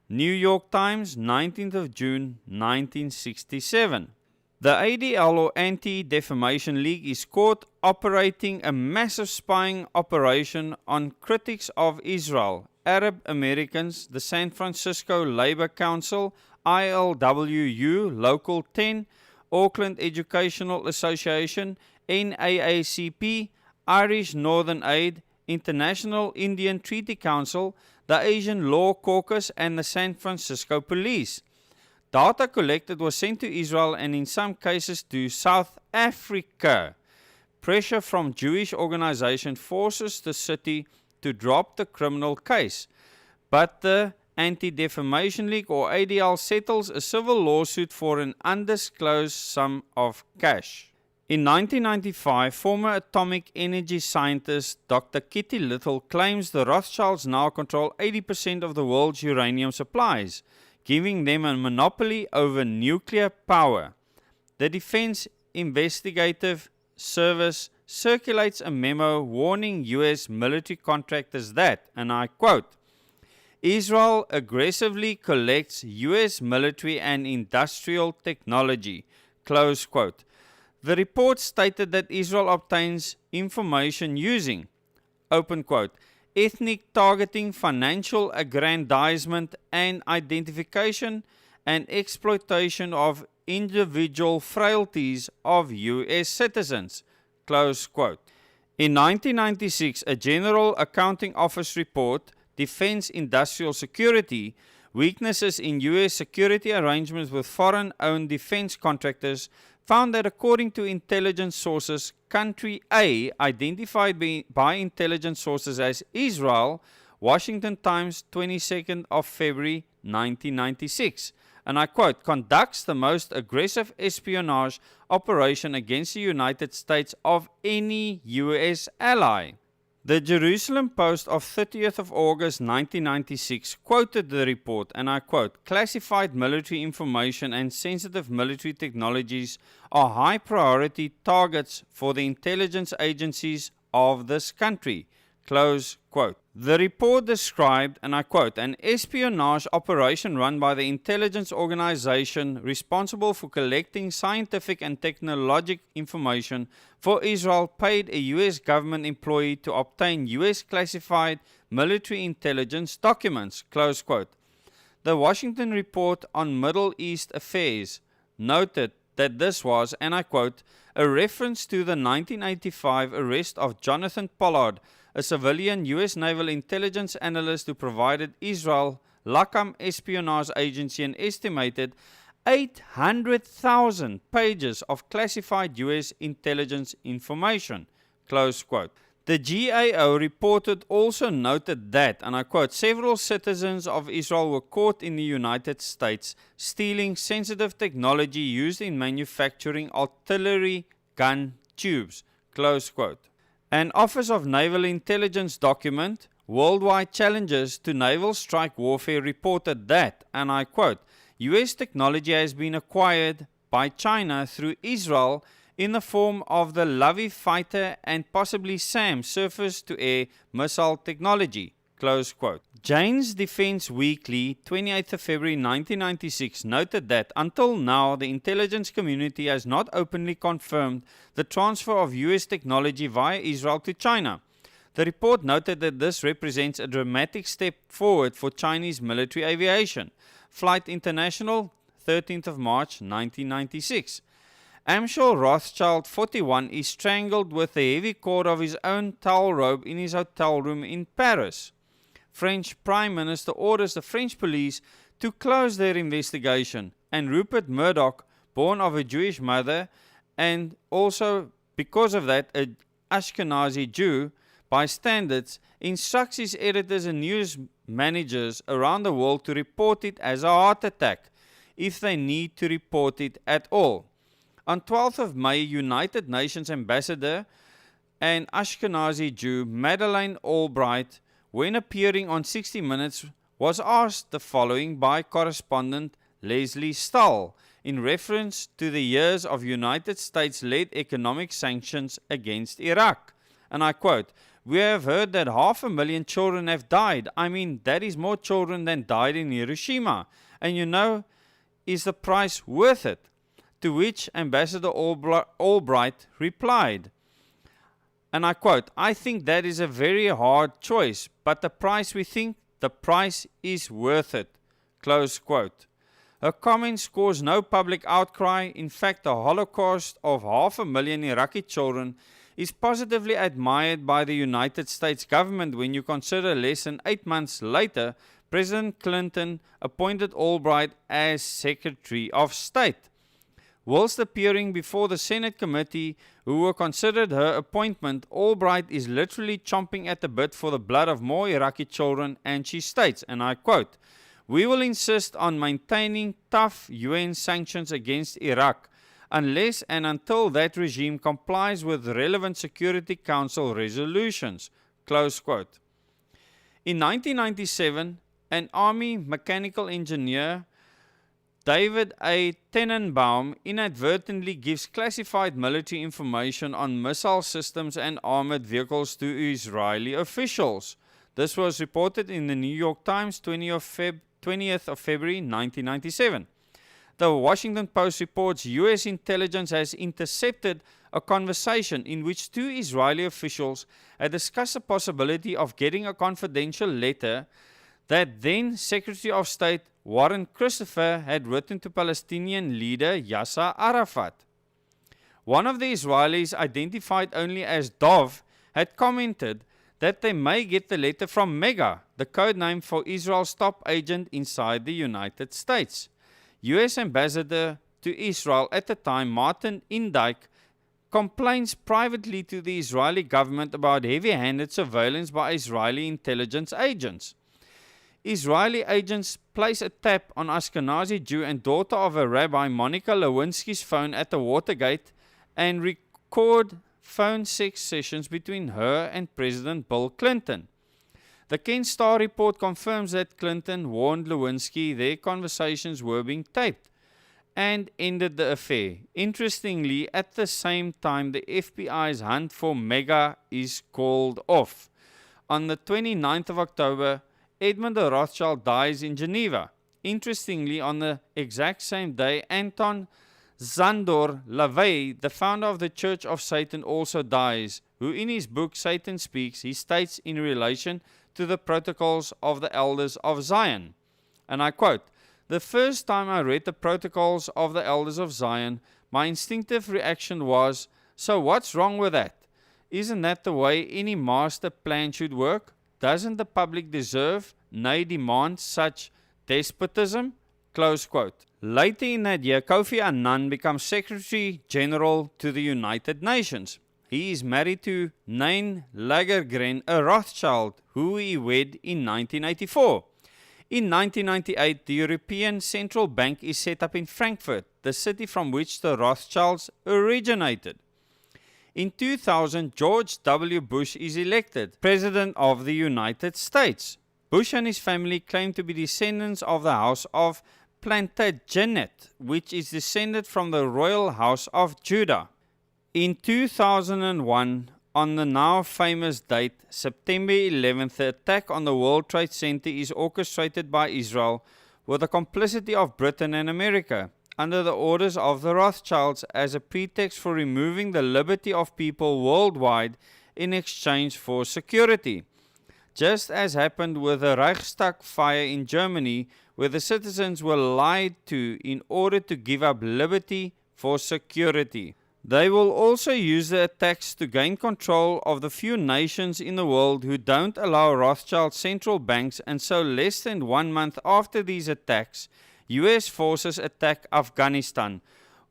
New York Times, 19th of June 1967. The ADL or Anti-Defamation League is caught operating a massive spying operation on critics of Israel, Arab Americans, the San Francisco Labor Council, ILWU, Local 10, Auckland Educational Association, NAACP, Irish Northern Aid, International Indian Treaty Council, the Asian Law Caucus, and the San Francisco Police. Data collected was sent to Israel and in some cases to South Africa. Pressure from Jewish organization forces the city to drop the criminal case, but the Anti-Defamation League or ADL settles a civil lawsuit for an undisclosed sum of cash. In 1995, former atomic energy scientist Dr. Kitty Little claims the Rothschilds now control 80% of the world's uranium supplies, giving them a monopoly over nuclear power. The Defense Investigative Service circulates a memo warning U.S. military contractors that, and I quote, Israel aggressively collects U.S. military and industrial technology, close quote. The report stated that Israel obtains information using, open quote, ethnic targeting, financial aggrandizement, and identification and exploitation of individual frailties of U.S. citizens, close quote. In 1996, a General Accounting Office report, Defense Industrial Security, Weaknesses in U.S. Security Arrangements with Foreign-Owned Defense Contractors, found that according to intelligence sources, country A, identified by intelligence sources as Israel, Washington Times, 22nd of February 1996, and I quote, conducts the most aggressive espionage operation against the United States of any U.S. ally. The Jerusalem Post of 30th of August 1996 quoted the report, and I quote, classified military information and sensitive military technologies are high priority targets for the intelligence agencies of this country, close quote. The report described, and I quote, an espionage operation run by the intelligence organization responsible for collecting scientific and technological information for Israel paid a U.S. government employee to obtain U.S. classified military intelligence documents, close quote. The Washington Report on Middle East Affairs noted that this was, and I quote, a reference to the 1985 arrest of Jonathan Pollard, a civilian U.S. naval intelligence analyst who provided Israel Lakam Espionage Agency an estimated 800,000 pages of classified U.S. intelligence information, close quote. The GAO reported also noted that, and I quote, several citizens of Israel were caught in the United States stealing sensitive technology used in manufacturing artillery gun tubes, close quote. An Office of Naval Intelligence document, Worldwide Challenges to Naval Strike Warfare, reported that, and I quote, U.S. technology has been acquired by China through Israel in the form of the Lavi fighter and possibly SAM surface-to-air missile technology, close quote. Jane's Defense Weekly, 28th of February 1996, noted that until now the intelligence community has not openly confirmed the transfer of U.S. technology via Israel to China. The report noted that this represents a dramatic step forward for Chinese military aviation. Flight International, 13th of March 1996. Amschel Rothschild 41 is strangled with the heavy cord of his own towel robe in his hotel room in Paris. French Prime Minister orders the French police to close their investigation, and Rupert Murdoch, born of a Jewish mother and also because of that an Ashkenazi Jew by standards, instructs his editors and news managers around the world to report it as a heart attack if they need to report it at all. On 12th of May, United Nations Ambassador and Ashkenazi Jew Madeleine Albright, when appearing on 60 Minutes, was asked the following by correspondent Leslie Stahl in reference to the years of United States-led economic sanctions against Iraq. And I quote, "We have heard that 500,000 children have died. I mean, that is more children than died in Hiroshima. And you know, is the price worth it? to which Ambassador Albright replied, and I quote, "I think that is a very hard choice, but the price the price is worth it." Close quote. Her comments caused no public outcry. In fact, the Holocaust of 500,000 Iraqi children is positively admired by the United States government when you consider less than 8 months later, President Clinton appointed Albright as Secretary of State. Whilst appearing before the Senate committee who considered her appointment, Albright is literally chomping at the bit for the blood of more Iraqi children, and she states, and I quote, "We will insist on maintaining tough UN sanctions against Iraq unless and until that regime complies with relevant Security Council resolutions." Close quote. In 1997, an Army mechanical engineer, David A. Tenenbaum, inadvertently gives classified military information on missile systems and armored vehicles to Israeli officials. This was reported in the New York Times 20th of February 1997. The Washington Post reports US intelligence has intercepted a conversation in which 2 Israeli officials had discussed the possibility of getting a confidential letter that then Secretary of State Warren Christopher had written to Palestinian leader Yasser Arafat. One of the Israelis, identified only as Dov, had commented that they may get the letter from Mega, the code name for Israel's top agent inside the United States. US Ambassador to Israel at the time, Martin Indyk, complains privately to the Israeli government about heavy-handed surveillance by Israeli intelligence agents. Israeli agents place a tap on Ashkenazi Jew and daughter of a rabbi, Monica Lewinsky's phone at the Watergate and record phone sex sessions between her and President Bill Clinton. The Kent Star report confirms that Clinton warned Lewinsky their conversations were being taped and ended the affair. Interestingly, at the same time, the FBI's hunt for Mega is called off. On the 29th of October, Edmund de Rothschild dies in Geneva. Interestingly, on the exact same day, Anton Zandor Lavey, the founder of the Church of Satan, also dies, who in his book Satan Speaks, he states in relation to the Protocols of the Elders of Zion, and I quote, "The first time I read the Protocols of the Elders of Zion, my instinctive reaction was, so what's wrong with that? Isn't that the way any master plan should work? Doesn't the public deserve, nay demand, such despotism?" Close quote. Later in that year, Kofi Annan becomes Secretary General to the United Nations. He is married to Nain Lagergren, a Rothschild, who he wed in 1984. In 1998, the European Central Bank is set up in Frankfurt, the city from which the Rothschilds originated. In 2000, George W. Bush is elected President of the United States. Bush and his family claim to be descendants of the House of Plantagenet, which is descended from the royal house of Judah. In 2001, on the now famous date, September 11th, the attack on the World Trade Center is orchestrated by Israel with the complicity of Britain and America, under the orders of the Rothschilds, as a pretext for removing the liberty of people worldwide in exchange for security. Just as happened with the Reichstag fire in Germany, where the citizens were lied to in order to give up liberty for security. They will also use the attacks to gain control of the few nations in the world who don't allow Rothschild central banks, and so less than 1 month after these attacks, US forces attack Afghanistan,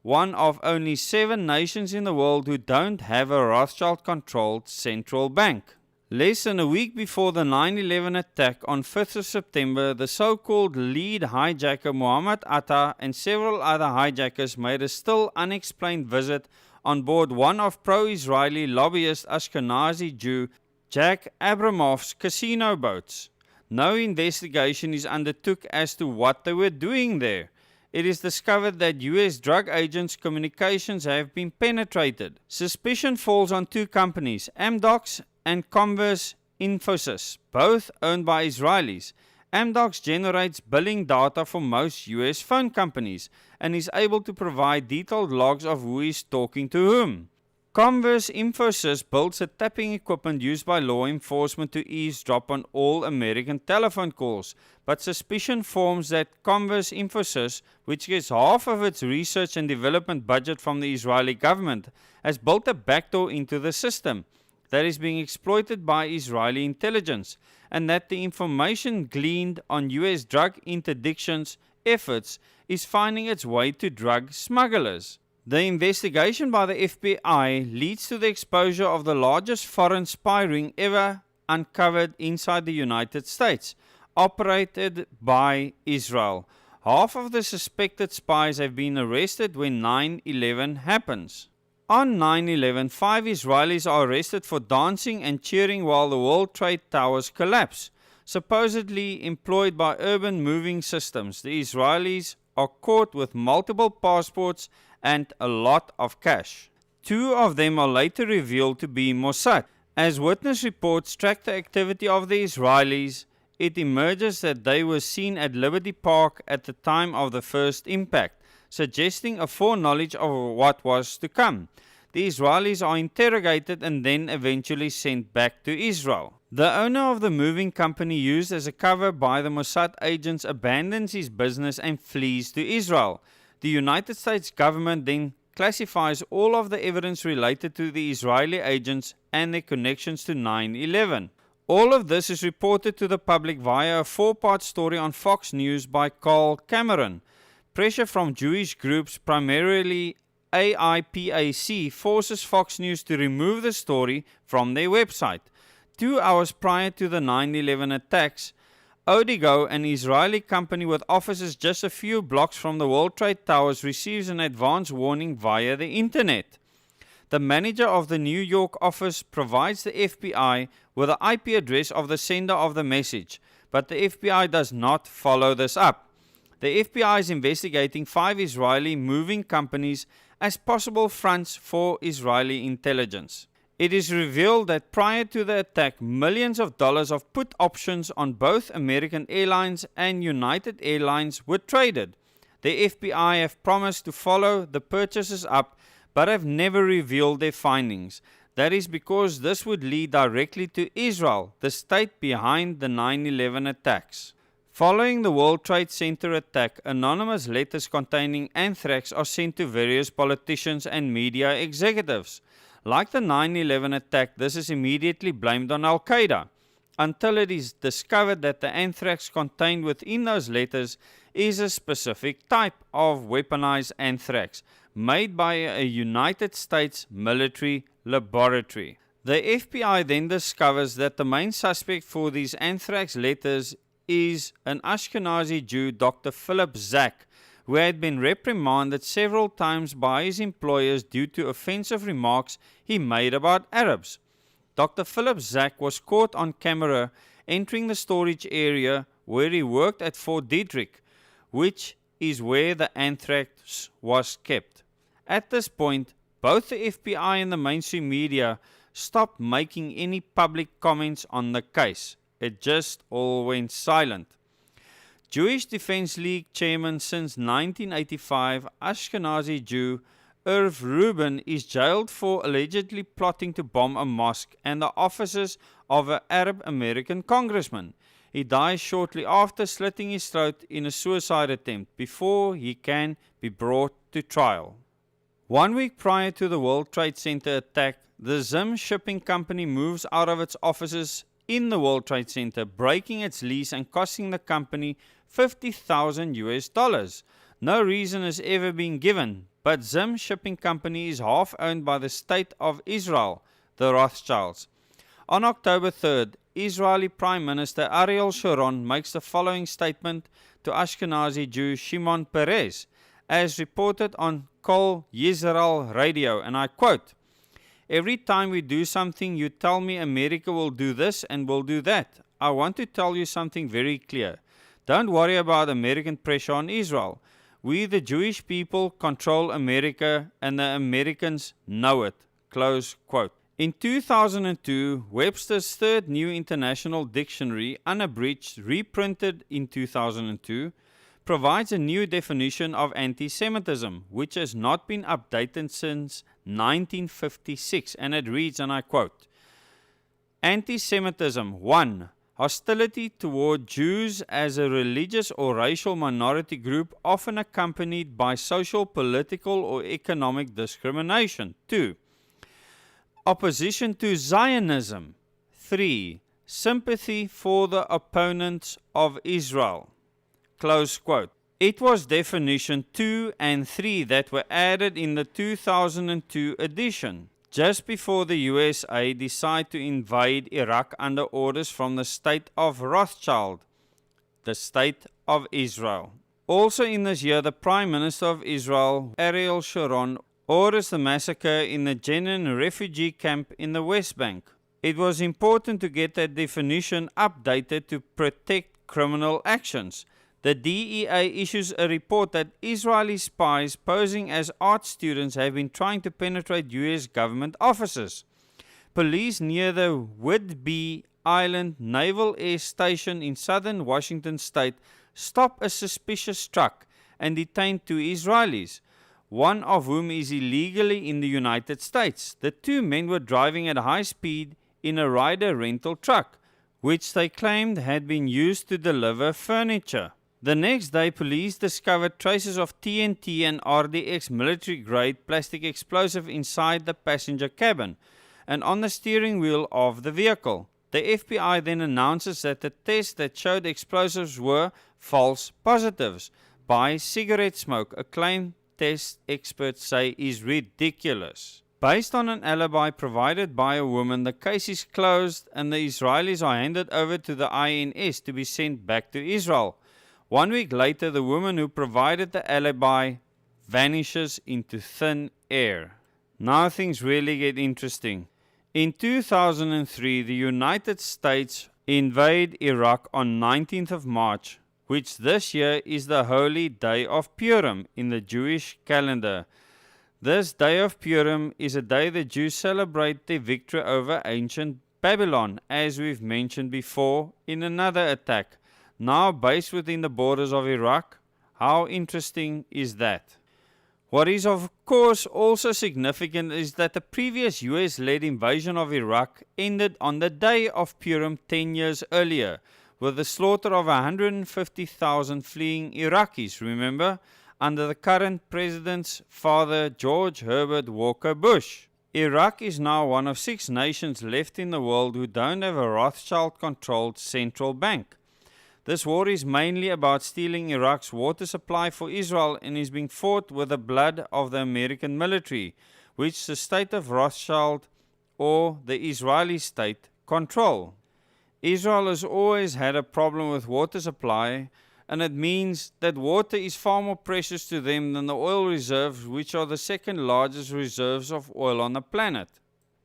one of only 7 nations in the world who don't have a Rothschild-controlled central bank. Less than a week before the 9/11 attack on 5th of September, the so-called lead hijacker Mohammed Atta and several other hijackers made a still unexplained visit on board one of pro-Israeli lobbyist Ashkenazi Jew Jack Abramoff's casino boats. No investigation is undertook as to what they were doing there. It is discovered that US drug agents' communications have been penetrated. Suspicion falls on 2 companies, Amdocs and Converse Infosys, both owned by Israelis. Amdocs generates billing data for most US phone companies and is able to provide detailed logs of who is talking to whom. Converse Infosys builds a tapping equipment used by law enforcement to eavesdrop on all American telephone calls, but suspicion forms that Converse Infosys, which gets half of its research and development budget from the Israeli government, has built a backdoor into the system that is being exploited by Israeli intelligence, and that the information gleaned on US drug interdiction's efforts is finding its way to drug smugglers. The investigation by the FBI leads to the exposure of the largest foreign spy ring ever uncovered inside the United States, operated by Israel. Half of the suspected spies have been arrested when 9/11 happens. On 9/11, 5 Israelis are arrested for dancing and cheering while the World Trade Towers collapse. Supposedly employed by Urban Moving Systems, the Israelis are caught with multiple passports and a lot of cash. 2 of them are later revealed to be Mossad. As witness reports track the activity of the Israelis, it emerges that they were seen at Liberty Park at the time of the first impact, suggesting a foreknowledge of what was to come. The Israelis are interrogated and then eventually sent back to Israel. The owner of the moving company used as a cover by the Mossad agents abandons his business and flees to Israel. The United States government then classifies all of the evidence related to the Israeli agents and their connections to 9/11. All of this is reported to the public via a 4-part story on Fox News by Carl Cameron. Pressure from Jewish groups, primarily AIPAC, forces Fox News to remove the story from their website. 2 hours prior to the 9/11 attacks, Odigo, an Israeli company with offices just a few blocks from the World Trade Towers, receives an advance warning via the internet. The manager of the New York office provides the FBI with the IP address of the sender of the message, but the FBI does not follow this up. The FBI is investigating 5 Israeli moving companies as possible fronts for Israeli intelligence. It is revealed that prior to the attack, millions of dollars of put options on both American Airlines and United Airlines were traded. The FBI have promised to follow the purchases up, but have never revealed their findings. That is because this would lead directly to Israel, the state behind the 9/11 attacks. Following the World Trade Center attack, anonymous letters containing anthrax are sent to various politicians and media executives. Like the 9/11 attack, this is immediately blamed on Al-Qaeda, until it is discovered that the anthrax contained within those letters is a specific type of weaponized anthrax, made by a United States military laboratory. The FBI then discovers that the main suspect for these anthrax letters is an Ashkenazi Jew, Dr. Philip Zak, who had been reprimanded several times by his employers due to offensive remarks he made about Arabs. Dr. Philip Zak was caught on camera entering the storage area where he worked at Fort Detrick, which is where the anthrax was kept. At this point, both the FBI and the mainstream media stopped making any public comments on the case. It just all went silent. Jewish Defense League chairman since 1985, Ashkenazi Jew Irv Rubin is jailed for allegedly plotting to bomb a mosque and the offices of an Arab American congressman. He dies shortly after slitting his throat in a suicide attempt before he can be brought to trial. 1 week prior to the World Trade Center attack, the Zim shipping company moves out of its offices in the World Trade Center, breaking its lease and costing the company $50,000. No reason has ever been given, but Zim Shipping Company is half owned by the State of Israel, the Rothschilds. On October 3rd, Israeli Prime Minister Ariel Sharon makes the following statement to Ashkenazi Jew Shimon Peres, as reported on Kol Yisrael radio, and I quote, "Every time we do something, you tell me America will do this and will do that. I want to tell you something very clear. Don't worry about American pressure on Israel. We, the Jewish people, control America and the Americans know it." Close quote. In 2002, Webster's third New International Dictionary, unabridged, reprinted in 2002, provides a new definition of anti-Semitism, which has not been updated since 1956, and it reads, and I quote, "Anti-Semitism, 1. Hostility toward Jews as a religious or racial minority group, often accompanied by social, political, or economic discrimination. 2. Opposition to Zionism. 3. Sympathy for the opponents of Israel." Close quote. It was definition 2 and 3 that were added in the 2002 edition, just before the USA decided to invade Iraq under orders from the state of Rothschild, the state of Israel. Also in this year, the Prime Minister of Israel, Ariel Sharon, orders the massacre in the Jenin refugee camp in the West Bank. It was important to get that definition updated to protect criminal actions. The DEA issues a report that Israeli spies posing as art students have been trying to penetrate U.S. government offices. Police near the Whidbey Island Naval Air Station in southern Washington state stopped a suspicious truck and detained 2 Israelis, one of whom is illegally in the United States. The 2 men were driving at high speed in a Ryder rental truck, which they claimed had been used to deliver furniture. The next day, police discovered traces of TNT and RDX military-grade plastic explosive inside the passenger cabin and on the steering wheel of the vehicle. The FBI then announces that the tests that showed explosives were false positives by cigarette smoke, a claim test experts say is ridiculous. Based on an alibi provided by a woman, the case is closed and the Israelis are handed over to the INS to be sent back to Israel. 1 week later, the woman who provided the alibi vanishes into thin air. Now things really get interesting. In 2003, the United States invade Iraq on 19th of March, which this year is the holy day of Purim in the Jewish calendar. This day of Purim is a day the Jews celebrate their victory over ancient Babylon, as we've mentioned before in another attack, now based within the borders of Iraq. How interesting is that? What is of course also significant is that the previous US-led invasion of Iraq ended on the day of Purim 10 years earlier, with the slaughter of 150,000 fleeing Iraqis, remember, under the current president's father, George Herbert Walker Bush. Iraq is now one of 6 nations left in the world who don't have a Rothschild-controlled central bank. This war is mainly about stealing Iraq's water supply for Israel and is being fought with the blood of the American military, which the state of Rothschild or the Israeli state control. Israel has always had a problem with water supply, and it means that water is far more precious to them than the oil reserves, which are the second largest reserves of oil on the planet.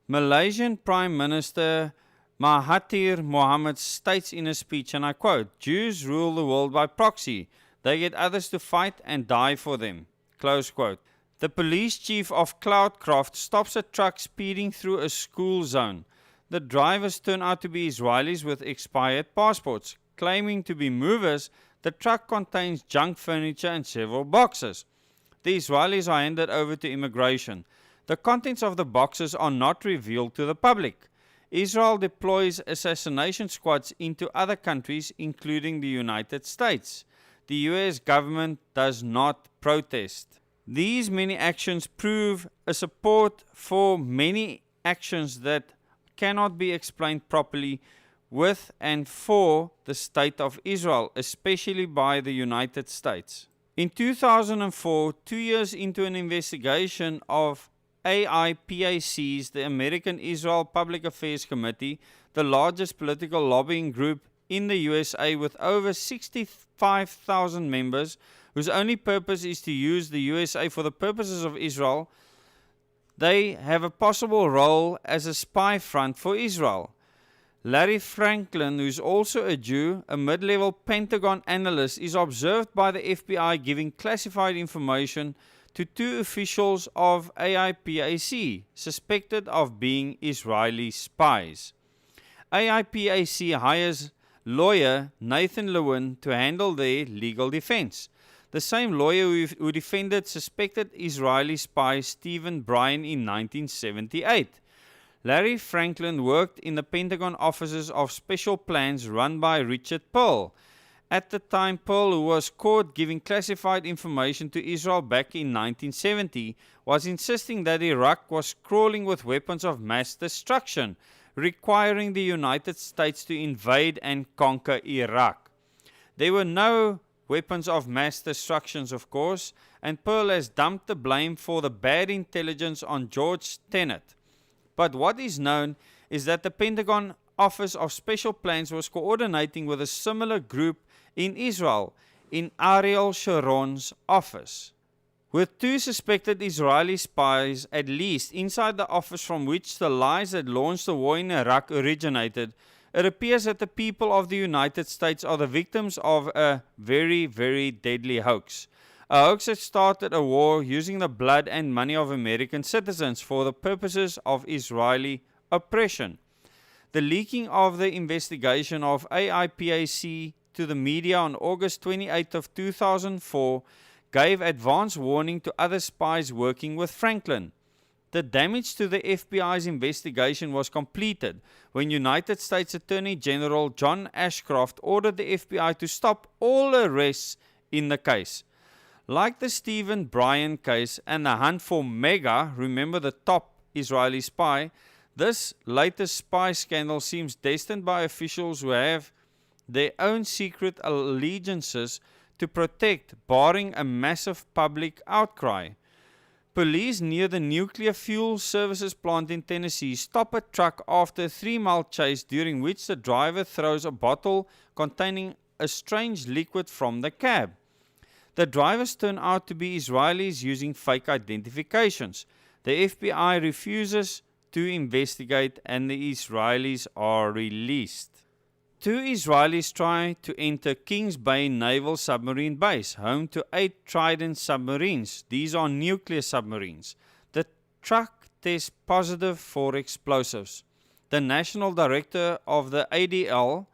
Malaysian Prime Minister Mahathir Mohamad states in a speech, and I quote, "Jews rule the world by proxy. They get others to fight and die for them." Close quote. The police chief of Cloudcroft stops a truck speeding through a school zone. The drivers turn out to be Israelis with expired passports. Claiming to be movers, the truck contains junk furniture and several boxes. The Israelis are handed over to immigration. The contents of the boxes are not revealed to the public. Israel deploys assassination squads into other countries, including the United States. The US government does not protest. These many actions prove a support for many actions that cannot be explained properly with and for the state of Israel, especially by the United States. In 2004, 2 years into an investigation of AIPAC's, the American Israel Public Affairs Committee, the largest political lobbying group in the USA with over 65,000 members, whose only purpose is to use the USA for the purposes of Israel, they have a possible role as a spy front for Israel. Larry Franklin, who is also a Jew, a mid-level Pentagon analyst, is observed by the FBI giving classified information to 2 officials of AIPAC suspected of being Israeli spies. AIPAC hires lawyer Nathan Lewin to handle their legal defense. The same lawyer who defended suspected Israeli spy Stephen Bryan in 1978. Larry Franklin worked in the Pentagon offices of special plans run by Richard Perle. At the time, Perle, who was caught giving classified information to Israel back in 1970, was insisting that Iraq was crawling with weapons of mass destruction, requiring the United States to invade and conquer Iraq. There were no weapons of mass destruction, of course, and Perle has dumped the blame for the bad intelligence on George Tenet. But what is known is that the Pentagon Office of Special Plans was coordinating with a similar group in Israel, in Ariel Sharon's office. With 2 suspected Israeli spies, at least, inside the office from which the lies that launched the war in Iraq originated, it appears that the people of the United States are the victims of a very, very deadly hoax. A hoax that started a war using the blood and money of American citizens for the purposes of Israeli oppression. The leaking of the investigation of AIPAC to the media on August 28 of 2004 gave advance warning to other spies working with Franklin. The damage to the FBI's investigation was completed when United States Attorney General John Ashcroft ordered the FBI to stop all arrests in the case. Like the Stephen Bryan case and the hunt for Mega, remember the top Israeli spy, this latest spy scandal seems destined by officials who have their own secret allegiances to protect, barring a massive public outcry. Police near the Nuclear Fuel Services plant in Tennessee stop a truck after a 3-mile chase during which the driver throws a bottle containing a strange liquid from the cab. The drivers turn out to be Israelis using fake identifications. The FBI refuses to investigate and the Israelis are released. 2 Israelis try to enter Kings Bay Naval Submarine Base, home to 8 Trident submarines. These are nuclear submarines. The truck tests positive for explosives. The National Director of the ADL,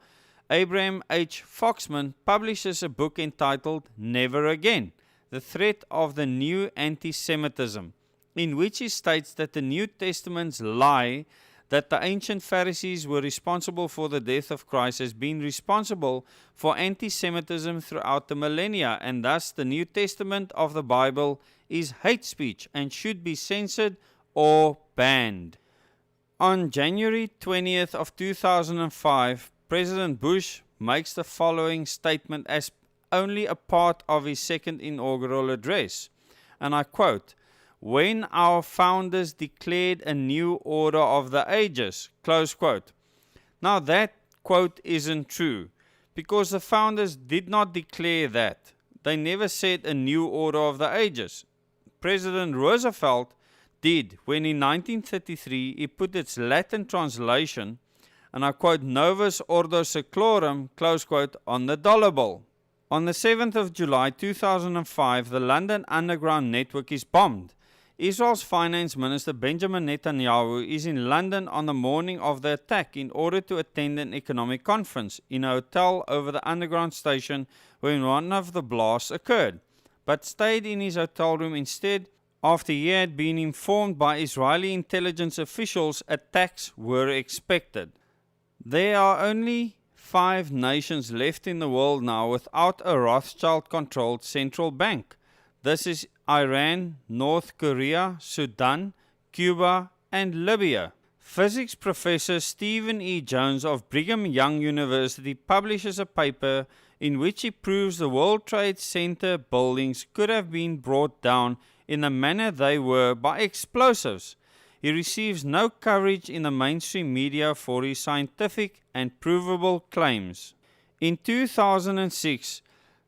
Abraham H. Foxman, publishes a book entitled Never Again, The Threat of the New Anti-Semitism, in which he states that the New Testament's lie that the ancient Pharisees were responsible for the death of Christ has been responsible for anti-Semitism throughout the millennia, and thus the New Testament of the Bible is hate speech and should be censored or banned. On January 20th of 2005, President Bush makes the following statement as only a part of his second inaugural address, and I quote, "When our founders declared a new order of the ages," close quote. Now that quote isn't true, because the founders did not declare that. They never said a new order of the ages. President Roosevelt did when in 1933 he put its Latin translation, and I quote, "Novus Ordo Seclorum," close quote, on the dollar bill. On the 7th of July 2005, the London Underground network is bombed. Israel's Finance Minister Benjamin Netanyahu is in London on the morning of the attack in order to attend an economic conference in a hotel over the underground station when one of the blasts occurred, but stayed in his hotel room instead after he had been informed by Israeli intelligence officials attacks were expected. There are only 5 nations left in the world now without a Rothschild-controlled central bank. This is Iran, North Korea, Sudan, Cuba, and Libya. Physics professor Stephen E. Jones of Brigham Young University publishes a paper in which he proves the World Trade Center buildings could have been brought down in the manner they were by explosives. He receives no coverage in the mainstream media for his scientific and provable claims. In 2006,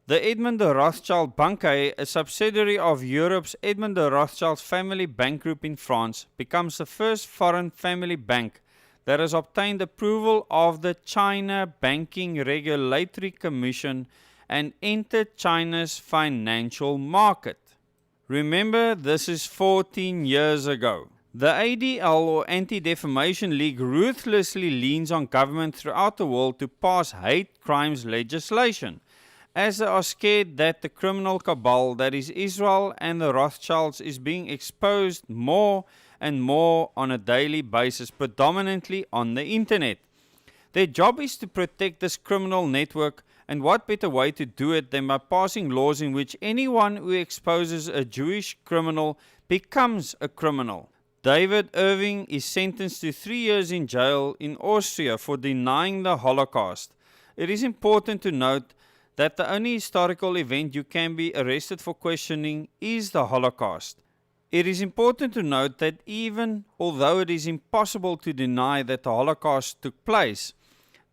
the Edmond de Rothschild Banque, a subsidiary of Europe's Edmond de Rothschild family bank group in France, becomes the first foreign family bank that has obtained approval of the China Banking Regulatory Commission and entered China's financial market. Remember, this is 14 years ago. The ADL, or Anti-Defamation League, ruthlessly leans on government throughout the world to pass hate crimes legislation, as they are scared that the criminal cabal that is Israel and the Rothschilds is being exposed more and more on a daily basis, predominantly on the internet. Their job is to protect this criminal network, and what better way to do it than by passing laws in which anyone who exposes a Jewish criminal becomes a criminal. David Irving is sentenced to 3 years in jail in Austria for denying the Holocaust. It is important to note that the only historical event you can be arrested for questioning is the Holocaust. It is important to note that even although it is impossible to deny that the Holocaust took place,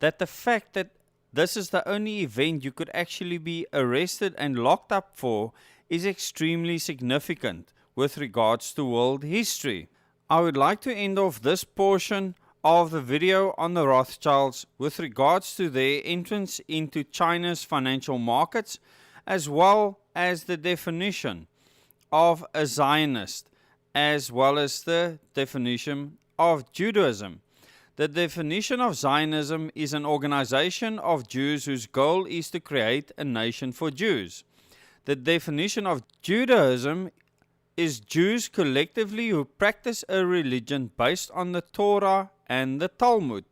that the fact that this is the only event you could actually be arrested and locked up for is extremely significant with regards to world history. I would like to end off this portion of the video on the Rothschilds with regards to their entrance into China's financial markets, as well as the definition of a Zionist, as well as the definition of Judaism. The definition of Zionism is an organization of Jews whose goal is to create a nation for Jews. The definition of Judaism is Jews collectively who practice a religion based on the Torah and the Talmud.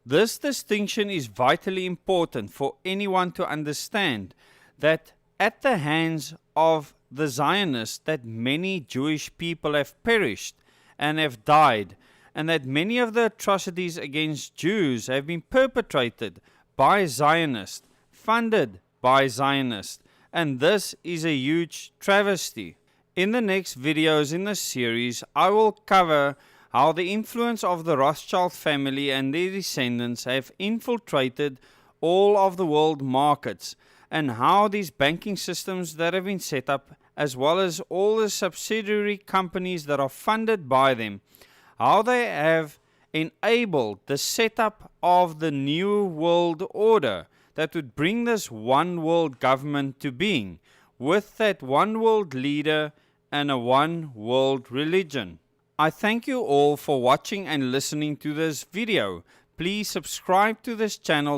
This distinction is vitally important for anyone to understand that at the hands of the Zionists that many Jewish people have perished and have died, and that many of the atrocities against Jews have been perpetrated by Zionists, funded by Zionists, and this is a huge travesty. In the next videos in this series, I will cover how the influence of the Rothschild family and their descendants have infiltrated all of the world markets, and how these banking systems that have been set up, as well as all the subsidiary companies that are funded by them, how they have enabled the setup of the new world order that would bring this one world government to being, with that one world leader and a one world religion. I thank you all for watching and listening to this video. Please subscribe to this channel